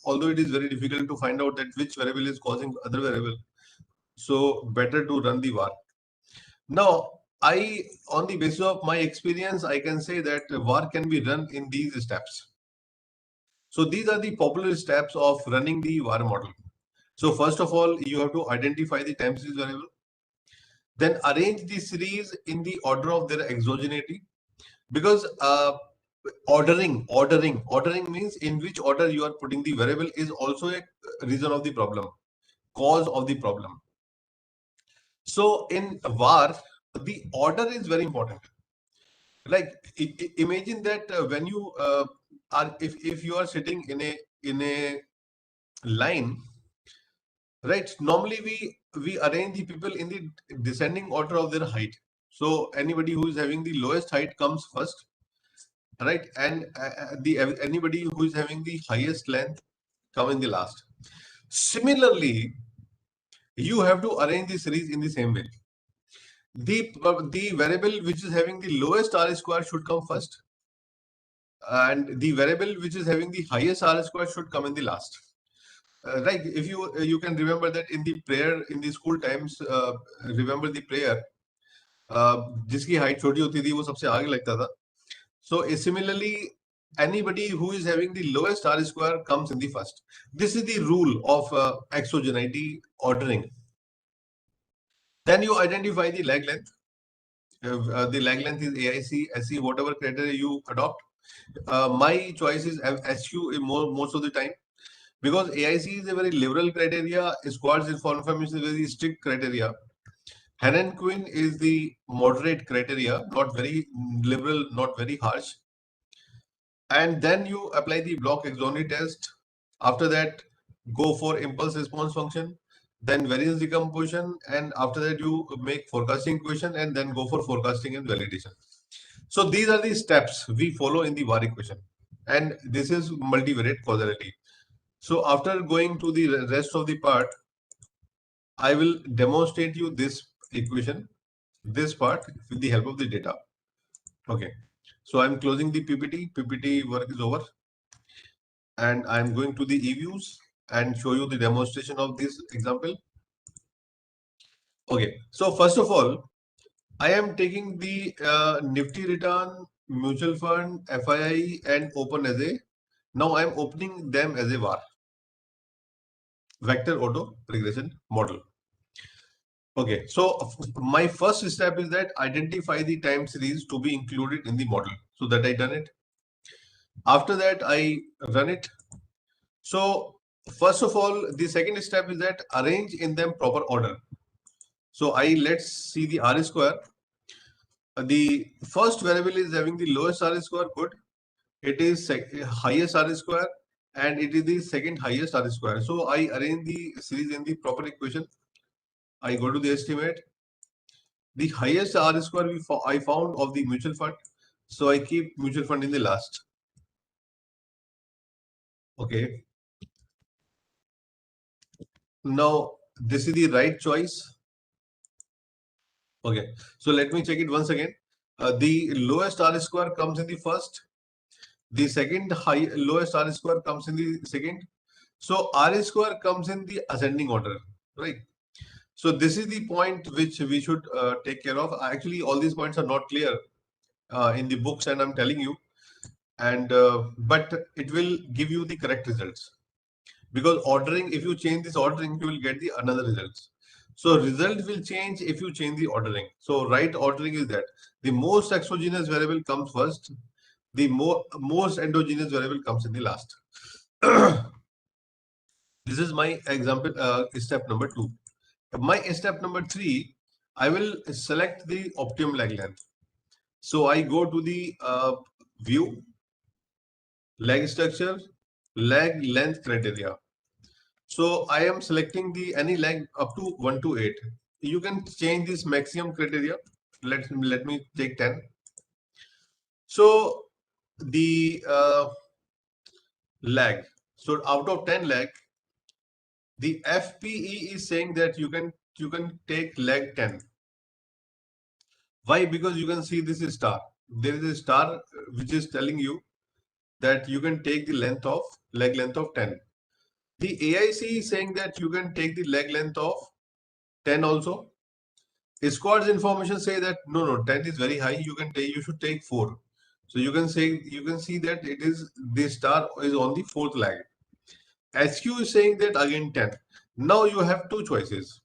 S1: although it is very difficult to find out that which variable is causing other variable, so better to run the VAR. Now, on the basis of my experience, I can say that VAR can be run in these steps. So these are the popular steps of running the VAR model. So first of all, you have to identify the time series variable. Then arrange the series in the order of their exogeneity, because ordering means in which order you are putting the variable is also a reason of the problem, cause of the problem. So in VAR, the order is very important. Like imagine that when you are, if you are sitting in a line, right? Normally we arrange the people in the descending order of their height. So anybody who is having the lowest height comes first, right? And anybody who is having the highest length come in the last. Similarly, you have to arrange the series in the same way. The variable which is having the lowest R square should come first, and the variable which is having the highest R square should come in the last. Right? If you can remember that in the prayer in the school times, remember the prayer, जिसकी height छोटी होती थी वो सबसे आगे लगता था. So similarly, anybody who is having the lowest R square comes in the first. This is the rule of exogeneity ordering. Then you identify the lag length. The lag length is AIC, SE, whatever criteria you adopt. My choice is SU most of the time, because AIC is a very liberal criteria. Squads information is a very strict criteria. Heron-Quinn is the moderate criteria, not very liberal, not very harsh. And then you apply the block Axonity test. After that, go for impulse response function, then variance decomposition, and after that you make forecasting equation, and then go for forecasting and validation. So these are the steps we follow in the VAR equation, and this is multivariate causality. So after going to the rest of the part, I will demonstrate you this equation, this part, with the help of the data. Okay. So I'm closing the PPT. PPT work is over. and I'm going to the eViews and show you the demonstration of this example. Okay, so first of all, I am taking the Nifty return, mutual fund, FII, and open as a. Now I am opening them as a VAR, vector auto regression model. Okay, so my first step is that identify the time series to be included in the model. So that I done it. After that, I run it. So first of all, the second step is that arrange in them proper order. So let's see the R square. The first variable is having the lowest R square, good. It is highest R square and it is the second highest R square. So I arrange the series in the proper equation. I go to the estimate. The highest R square I found of the mutual fund. So I keep mutual fund in the last. Okay. Now this is the right choice. Okay. So let me check it once again. The lowest R square comes in the first. The second lowest R square comes in the second. So R square comes in the ascending order, right? So this is the point which we should take care of. Actually, all these points are not clear in the books, and I'm telling you. And but it will give you the correct results, because ordering, if you change this ordering, you will get the another results. So result will change if you change the ordering. So right ordering is that the most exogenous variable comes first, the most endogenous variable comes in the last. This is my example, step number 2. My step number 3, I will select the optimum lag length. So I go to the view, lag structure, lag length criteria. So I am selecting the any lag up to 1 to 8. You can change this maximum criteria. Let me take 10. So the lag. So out of 10 lag, the FPE is saying that you can take lag 10. Why? Because you can see this is star. There is a star which is telling you that you can take the leg length of 10. The AIC is saying that you can take the leg length of 10 also. Squad's information say that no, 10 is very high. You should take 4. So you can see that it is the star is on the fourth leg. SQ is saying that again 10. Now you have two choices.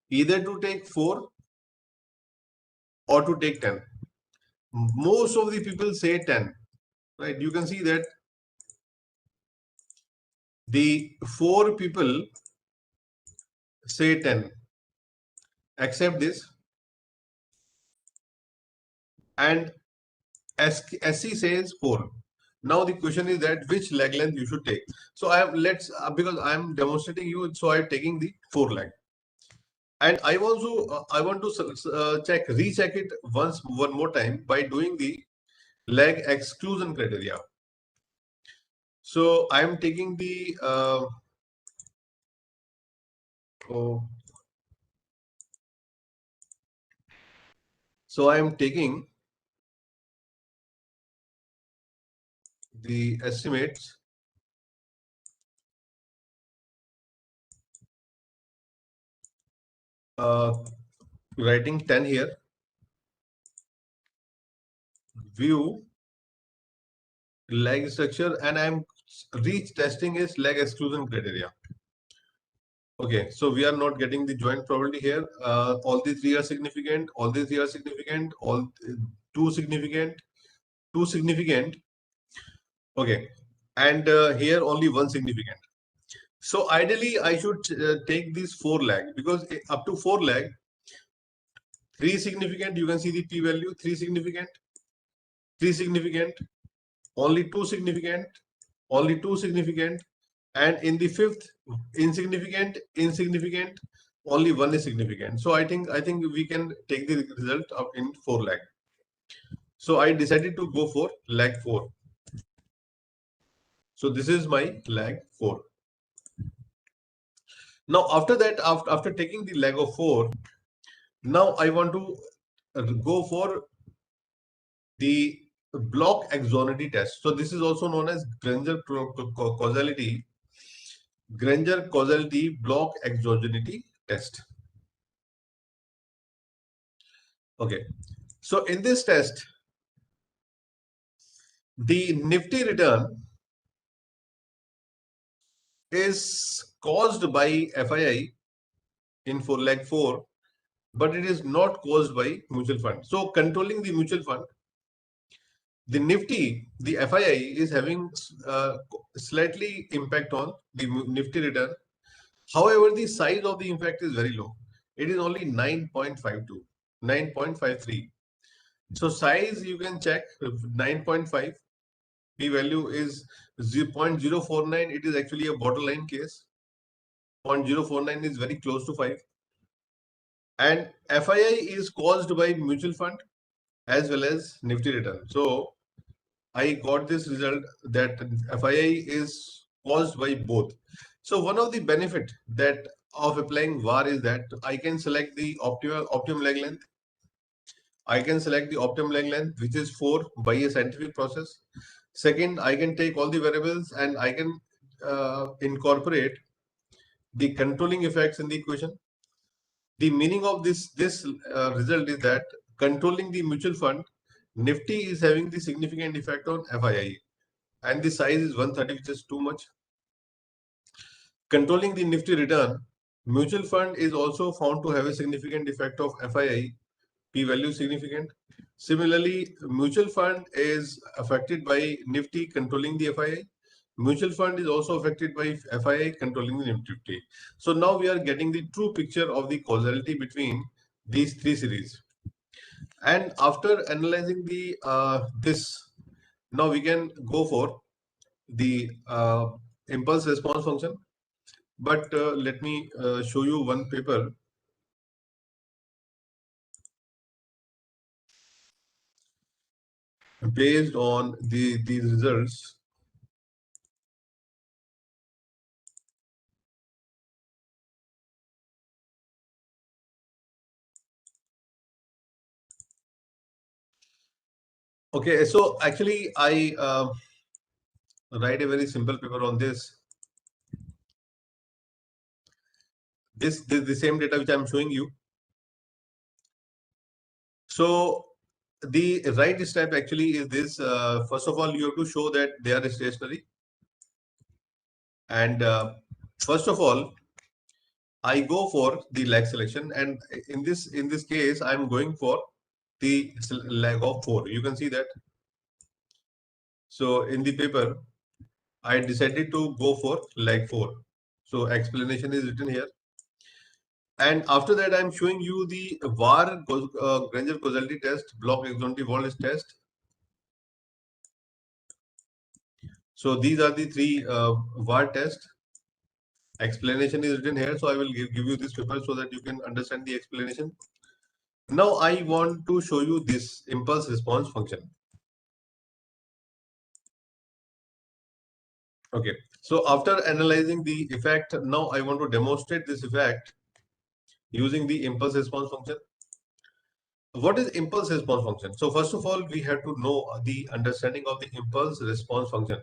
S1: Either to take 4 or to take 10. Most of the people say 10, right? You can see that the 4 people say 10, accept this, and SC says 4. Now the question is that which leg length you should take. So I have because I am demonstrating you, so I am taking the 4 leg, and I want to recheck it one more time by doing the leg exclusion criteria. So I am taking the so I am taking the estimates writing 10 here, view leg structure, and I'm reach testing is leg exclusion criteria. Okay, so we are not getting the joint probability here. All the 3 are significant, all the 3 are significant, all 2 significant, 2 significant. Okay, and here only 1 significant. So ideally I should take these 4 lag, because up to 4 lag, 3 significant, you can see the p value, 3 significant, 3 significant, only 2 significant, only 2 significant, and in the fifth, insignificant, only 1 is significant. So I think we can take the result of in 4 lag. So I decided to go for lag 4. So this is my lag 4. Now after that, after taking the lag of 4, now I want to go for the block exogenity test. So this is also known as Granger causality block exogenity test. Okay. So in this test, the Nifty return is caused by FII in for leg 4, but it is not caused by mutual fund. So controlling the mutual fund, the Nifty, the FII is having slightly impact on the Nifty return. However, the size of the impact is very low. It is only 9.52, 9.53. So size you can check 9.5. P value is 0.049. It is actually a borderline case. 0.049 is very close to 5. And FII is caused by mutual fund as well as Nifty return. So I got this result that FII is caused by both. So one of the benefit that of applying VAR is that I can select the optimum leg length. I can select the optimum leg length, which is 4 by a scientific process. Second, I can take all the variables and I can incorporate the controlling effects in the equation. The meaning of this result is that controlling the mutual fund, Nifty is having the significant effect on FII, and the size is 130, which is too much. Controlling the Nifty return, mutual fund is also found to have a significant effect of FII, P value significant. Similarly, mutual fund is affected by Nifty controlling the FII. Mutual fund is also affected by FII controlling the Nifty. So now we are getting the true picture of the causality between these three series. And after analyzing the this, now we can go for the impulse response function. But let me show you one paper based on these results. Okay, so actually I write a very simple paper on this. This the same data which I'm showing you. So the right step actually is this. First of all, you have to show that they are stationary. And first of all, I go for the leg selection, and in this case, I'm going for the leg of 4. You can see that. So in the paper, I decided to go for leg 4. So explanation is written here. And after that, I'm showing you the VAR Granger causality test, block exogenity voltage test. So these are the three VAR tests. Explanation is written here. So I will give you this paper so that you can understand the explanation. Now I want to show you this impulse response function. Okay. So after analyzing the effect, now I want to demonstrate this effect using the impulse response function. What is impulse response function? So first of all, we have to know the understanding of the impulse response function.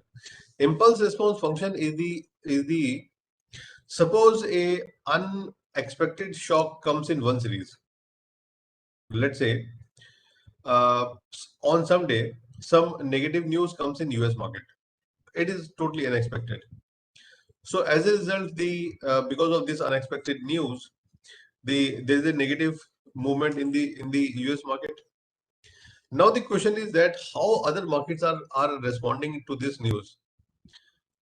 S1: Impulse response function is the suppose a unexpected shock comes in one series. Let's say on some day some negative news comes in US market. It is totally unexpected. So as a result, the because of this unexpected news, there is a negative movement in the US market. Now the question is that how other markets are responding to this news.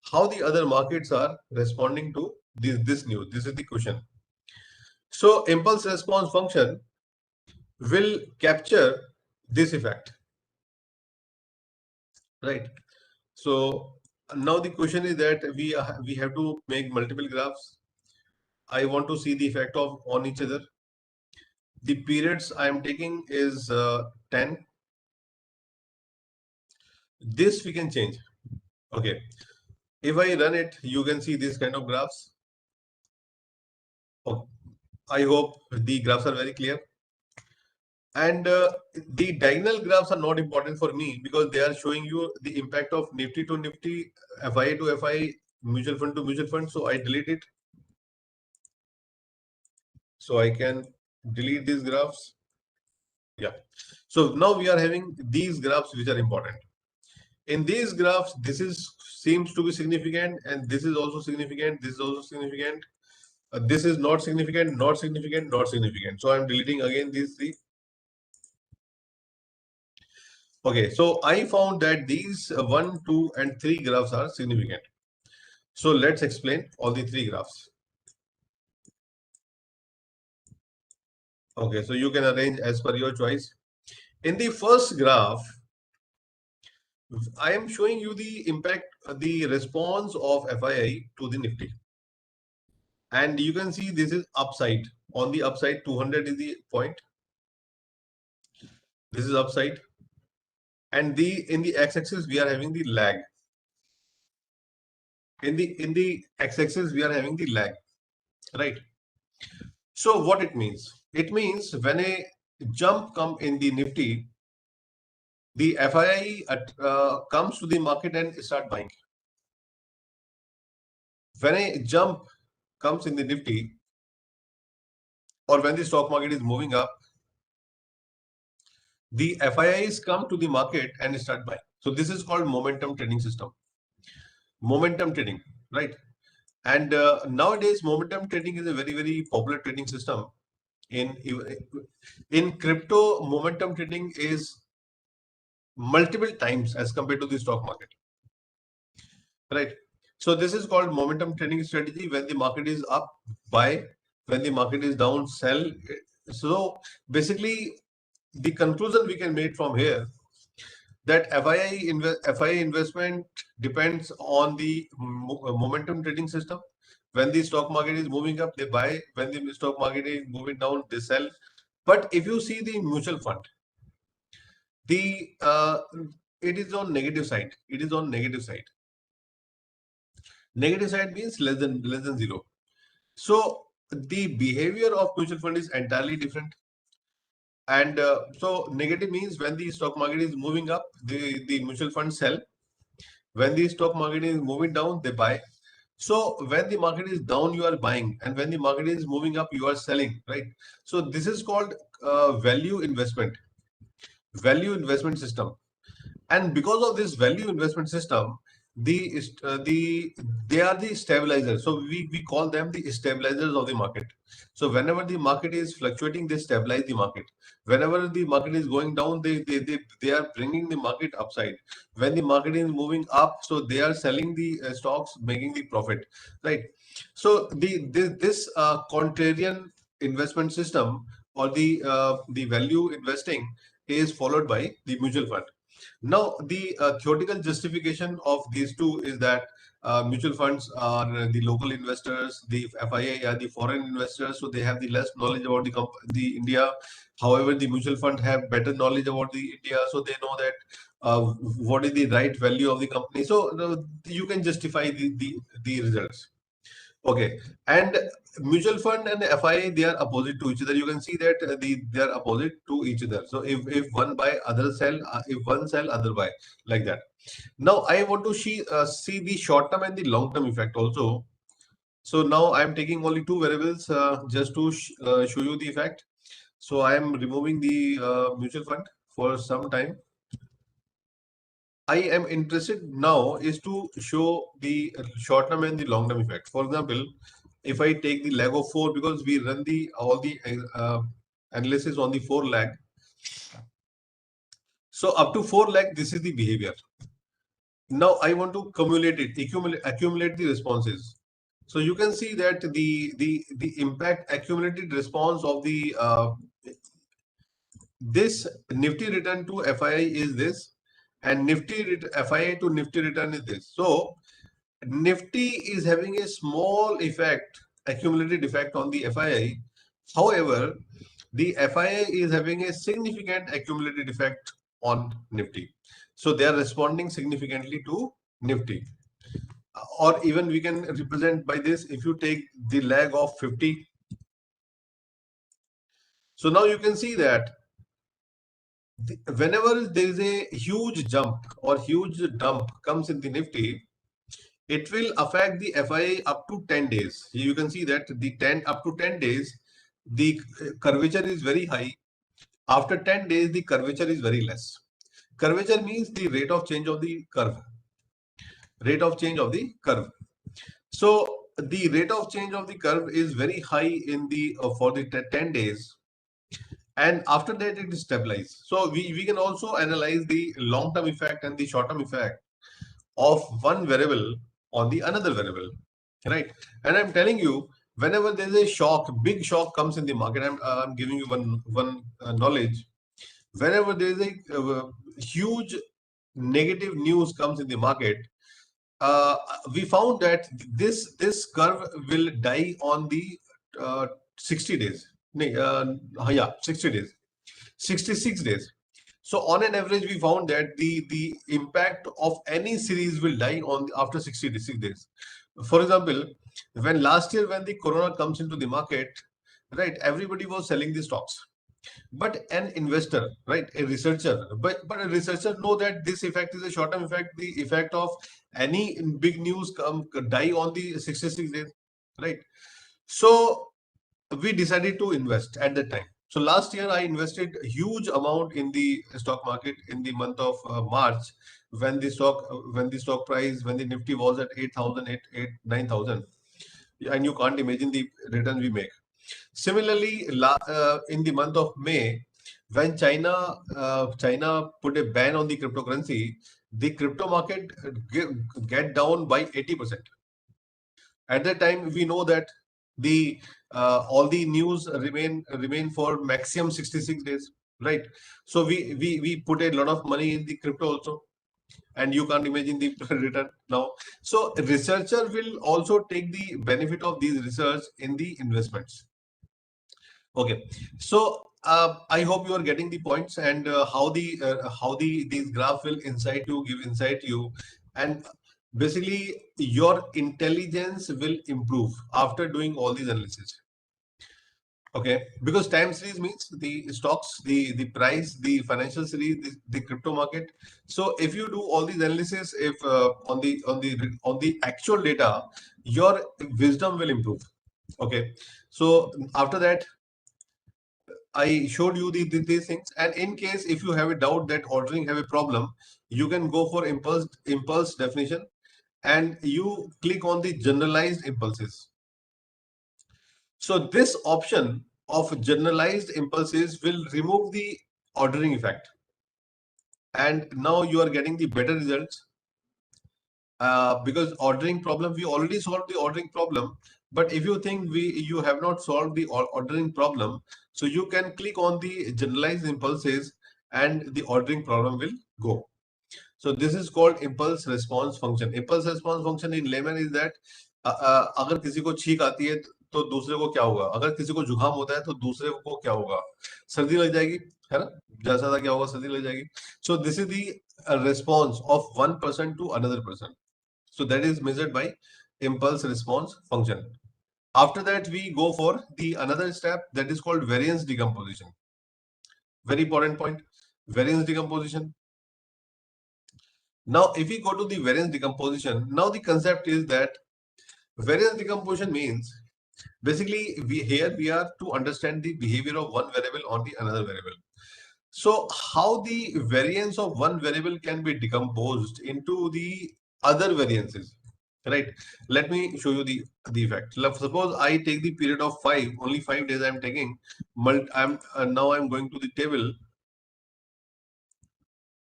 S1: How the other markets are responding to this news. This is the question. So impulse response function will capture this effect, right? So now the question is that we have to make multiple graphs. I want to see the effect of on each other. The periods I am taking is 10. This we can change. Okay. If I run it, you can see this kind of graphs. Oh, I hope the graphs are very clear. And the diagonal graphs are not important for me because they are showing you the impact of Nifty to Nifty, FIA to FIA, mutual fund to mutual fund. So I delete it. So I can delete these graphs. Yeah. So now we are having these graphs which are important. In these graphs, this is seems to be significant, and this is also significant. This is also significant. This is not significant, not significant, not significant. So I'm deleting again these three. Okay, so I found that these 1, 2, and 3 graphs are significant. So let's explain all the 3 graphs. Okay, so you can arrange as per your choice. In the first graph, I am showing you the impact, the response of FII to the Nifty. And you can see this is upside. On the upside, 200 is the point. This is upside. And in the x-axis, we are having the lag. In the x-axis, we are having the lag, right? So what it means? It means when a jump come in the Nifty, the FII comes to the market and start buying. When a jump comes in the Nifty, or when the stock market is moving up, the FIIs come to the market and start buying. So this is called momentum trading system. Momentum trading, right? And nowadays, momentum trading is a very, very popular trading system. In crypto, momentum trading is multiple times as compared to the stock market, right? So this is called momentum trading strategy. When the market is up, buy. When the market is down, sell. So basically, the conclusion we can make from here that FII investment depends on the momentum trading system. When the stock market is moving up, they buy. When the stock market is moving down, they sell. But if you see the mutual fund, the it is on negative side. It is on negative side. Negative side means less than zero. So the behavior of mutual fund is entirely different. And so negative means when the stock market is moving up, the mutual fund sell. When the stock market is moving down, they buy. So when the market is down, you are buying, and when the market is moving up, you are selling, right? So this is called value investment system. And because of this value investment system, the they are the stabilizers. So we call them the stabilizers of the market. So whenever the market is fluctuating, they stabilize the market. Whenever the market is going down, they are bringing the market upside. When the market is moving up, so they are selling the stocks, making the profit, right? So this contrarian investment system, or the value investing, is followed by the mutual fund. Now, the theoretical justification of these two is that mutual funds are the local investors, the FIA are the foreign investors, so they have the less knowledge about the India. However, the mutual fund have better knowledge about the India, so they know that what is the right value of the company. So you can justify the results. Okay, and mutual fund and FIA, they are opposite to each other. You can see that they are opposite to each other. So if one buy, other sell. If one sell, other buy, like that. Now I want to see the short term and the long term effect also. So now I am taking only two variables just to show you the effect. So I am removing the mutual fund for some time. I am interested now is to show the short term and the long term effect. For example, if I take the lag of 4, because we run the all the analysis on the 4 lag. So up to 4 lag, this is the behavior. Now I want to accumulate the responses. So you can see that the impact accumulated response of the this Nifty return to FII is this, and FII to Nifty return is this. So Nifty is having a small effect, accumulated effect on the FII. However, the FII is having a significant accumulated effect on Nifty. So they are responding significantly to Nifty. Or even we can represent by this, if you take the lag of 50. So now you can see that whenever there is a huge jump or huge dump comes in the Nifty, it will affect the FIA up to 10 days. You can see that the 10 up to 10 days, the curvature is very high. After 10 days, the curvature is very less. Curvature means the rate of change of the curve. Rate of change of the curve. So the rate of change of the curve is very high in the for the 10 days, and after that it is stabilized. So we can also analyze the long-term effect and the short-term effect of one variable on the another variable, right? And I'm telling you, whenever there's a shock, big shock comes in the market, I'm giving you one knowledge. Whenever there is a huge negative news comes in the market, uh, we found that this curve will die on the 60 days. Yeah, 60 days, 66 days. So on an average, we found that the impact of any series will die on after 66 days. For example, when last year when the corona comes into the market, right, everybody was selling the stocks. But an investor, right, a researcher, but a researcher know that this effect is a short-term effect. The effect of any big news come die on the 66 days, right? So we decided to invest at that time. So last year I invested a huge amount in the stock market in the month of March, when the stock price, when the Nifty was at 8,000, 9,000, and you can't imagine the return we make. Similarly, in the month of May, when China put a ban on the cryptocurrency, the crypto market get down by 80%. At that time, we know that the all the news remain for maximum 66 days, right? So we put a lot of money in the crypto also, and you can't imagine the return now. So researcher will also take the benefit of these research in the investments. Okay, so I hope you are getting the points, and how the these graph will insight you, give insight to you, and basically your intelligence will improve after doing all these analysis. Okay, because time series means the stocks, the price, the financial series, the crypto market. So if you do all these analysis, if on the actual data, your wisdom will improve. Okay, so after that I showed you these things, and in case if you have a doubt that ordering have a problem, you can go for impulse definition, and you click on the generalized impulses. So this option of generalized impulses will remove the ordering effect, and now you are getting the better results. Because ordering problem, we already solved the ordering problem. But if you think you have not solved the ordering problem, so you can click on the generalized impulses, and the ordering problem will go. So this is called impulse response function. Impulse response function in layman is that अगर किसी को छींक आती है तो दूसरे को क्या होगा, अगर किसी को जुकाम होता है तो दूसरे को क्या होगा, सर्दी लग जाएगी, है ना, जैसा था क्या होगा, सर्दी लग जाएगी. So this is the response of one person to another person. So that is measured by impulse response function. After that, we go for the another step that is called variance decomposition. Very important point, variance decomposition. Now, if we go to the variance decomposition, now the concept is that variance decomposition means basically we are to understand the behavior of one variable on the another variable. So how the variance of one variable can be decomposed into the other variances, right? Let me show you the effect. Suppose I take the period of only 5 days I'm taking. Now I'm going to the table.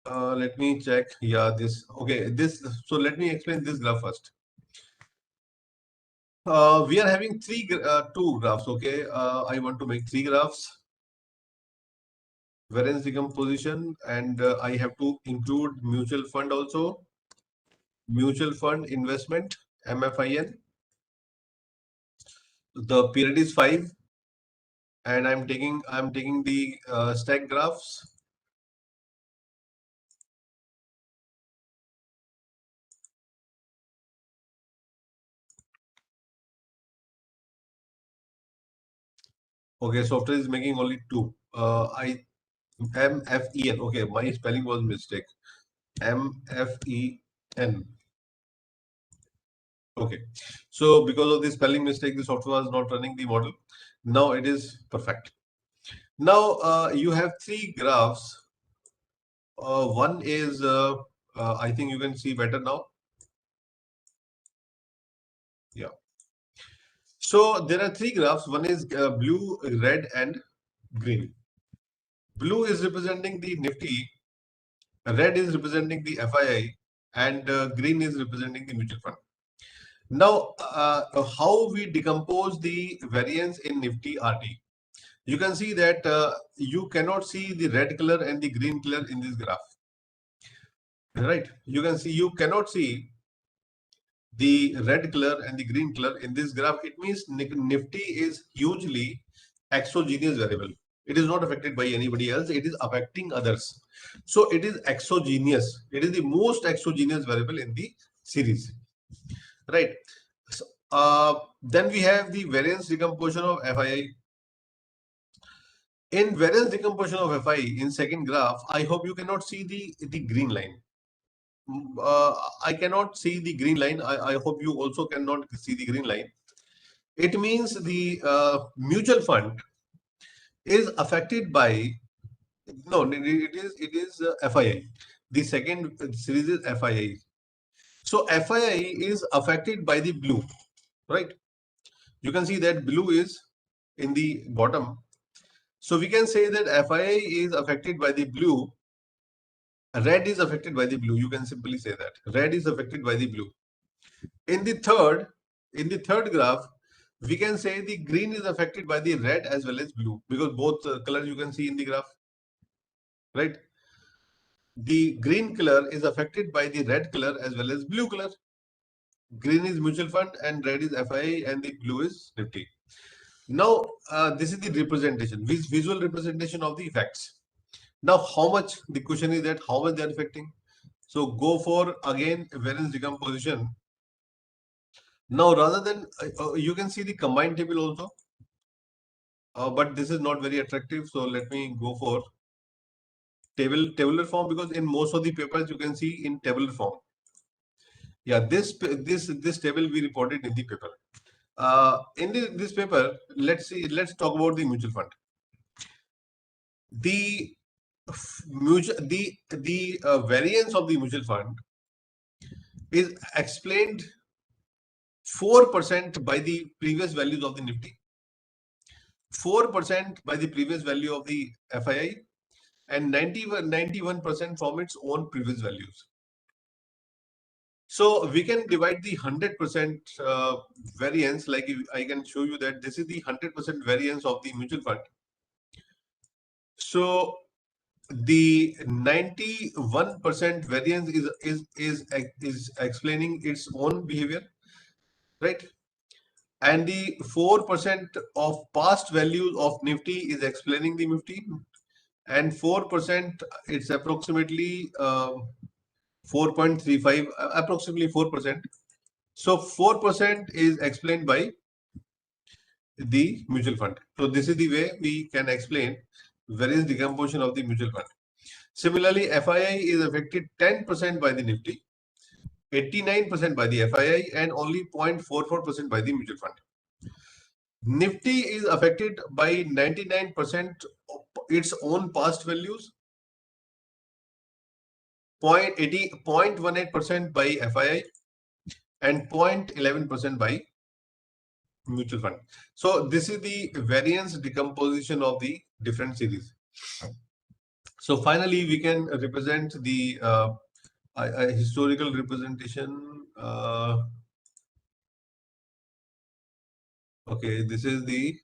S1: Let me check. Yeah, this okay. So let me explain this graph first. We are having two graphs. Okay, I want to make three graphs. Variance decomposition, and I have to include mutual fund also. Mutual fund investment, MFIN. The period is 5, and I'm taking the stack graphs. Okay, software is making only two. I MFEN. Okay, my spelling was mistake. MFEN. Okay. So because of this spelling mistake, the software was not running the model. Now it is perfect. Now you have three graphs. One is, I think you can see better now. Yeah. So there are three graphs. One is blue, red, and green. Blue is representing the Nifty, red is representing the FII, and green is representing the mutual fund. Now, how we decompose the variance in Nifty RT? You can see that you cannot see the red color and the green color in this graph. Right? You can see, you cannot see the red color and the green color in this graph. It means Nifty is hugely exogenous variable. It is not affected by anybody else. It is affecting others. So it is exogenous. It is the most exogenous variable in the series. Right. So, then we have the variance decomposition of FII. In variance decomposition of FII in second graph, I hope you cannot see the green line. I cannot see the green line. I hope you also cannot see the green line. It means the mutual fund is affected by, no, it is FII. The second series is FII. So FII is affected by the blue, right? You can see that blue is in the bottom. So we can say that FII is affected by the blue. Red is affected by the blue. You can simply say that red is affected by the blue. In the third graph, we can say the green is affected by the red as well as blue, because both colors you can see in the graph, right? The green color is affected by the red color as well as blue color. Green is mutual fund and red is FII and the blue is Nifty. Now, this is the representation, visual representation of the effects. Now, how much, the question is that how much they are affecting. So go for again variance decomposition. Now, rather than you can see the combined table also, but this is not very attractive. So let me go for tabular form, because in most of the papers you can see in tabular form. Yeah, this table we reported in the paper. This paper, let's talk about the mutual fund. The variance of the mutual fund is explained 4% by the previous values of the Nifty, 4% by the previous value of the FII, and 91% from its own previous values. So we can divide the 100% variance, like I can show you that this is the 100% variance of the mutual fund. So the 91% variance is explaining its own behavior, right? And the 4% of past values of Nifty is explaining the Nifty, and 4% it's approximately 4.35, approximately 4%. So 4% is explained by the mutual fund. So this is the way we can explain variance decomposition of the mutual fund. Similarly, FII is affected 10% by the Nifty, 89% by the FII, and only 0.44% by the mutual fund. Nifty is affected by 99% of its own past values, 0.18% by FII, and 0.11% by mutual fund. So this is the variance decomposition of the different series. So finally, we can represent the historical representation. Okay, this is the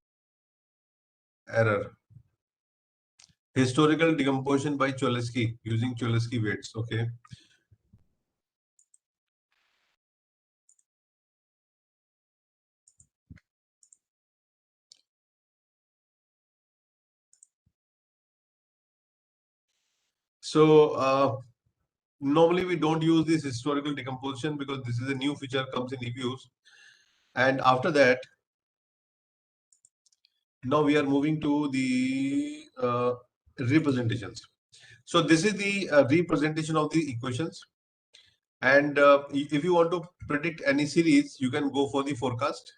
S1: error. Historical decomposition by Cholesky, using Cholesky weights. Okay. So normally we don't use this historical decomposition because this is a new feature comes in EPUs. And after that, now we are moving to the representations. So this is the representation of the equations. And if you want to predict any series, you can go for the forecast.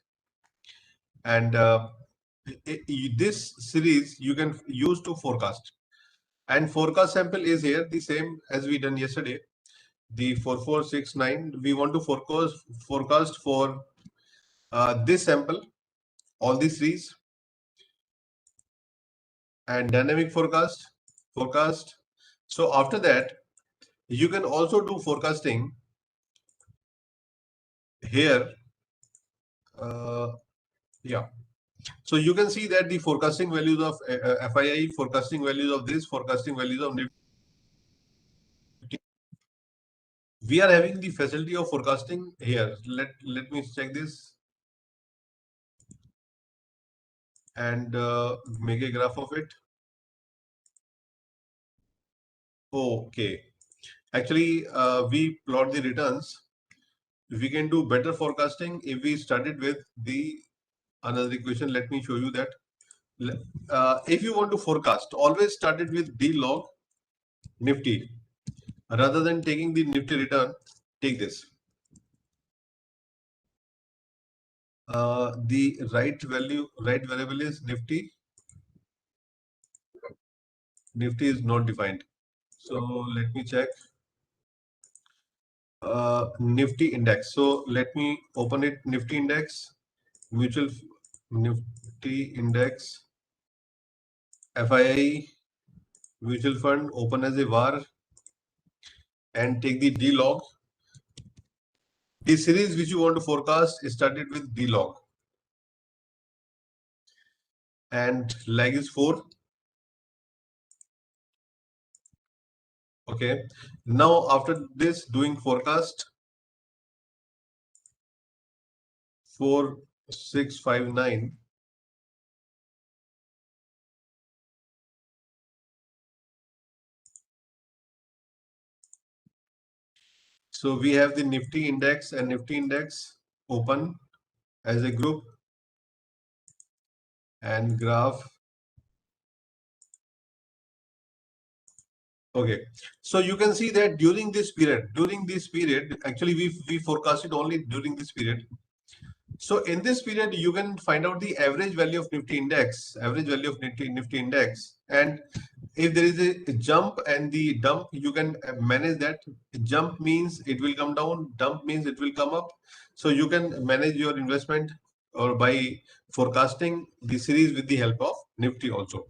S1: And this series you can use to forecast. And forecast sample is here, the same as we done yesterday. The 4469, we want to forecast for this sample, all the series, and dynamic forecast. So after that, you can also do forecasting here. Yeah. So you can see that the forecasting values of FII, forecasting values of this, forecasting values of Nifty. We are having the facility of forecasting here. Let me check this and make a graph of it. Okay. Actually, we plot the returns. We can do better forecasting if we started with the another equation. Let me show you that. If you want to forecast, always started with D log Nifty. Rather than taking the Nifty return, take this. The right variable is Nifty. Nifty is not defined. So let me check. Nifty index. So let me open it. Nifty index, Nifty index, FII, mutual fund, open as a var, and take the D log. The series which you want to forecast is started with D log, and lag is 4. Okay. Now after this, doing forecast 4659. So we have the Nifty index and Nifty index open as a group and graph. Okay, so you can see that during this period, actually we forecasted only during this period. So in this period, you can find out the average value of Nifty index, Nifty index, and if there is a jump and the dump, you can manage that. Jump means it will come down, dump means it will come up. So you can manage your investment or by forecasting the series with the help of Nifty also.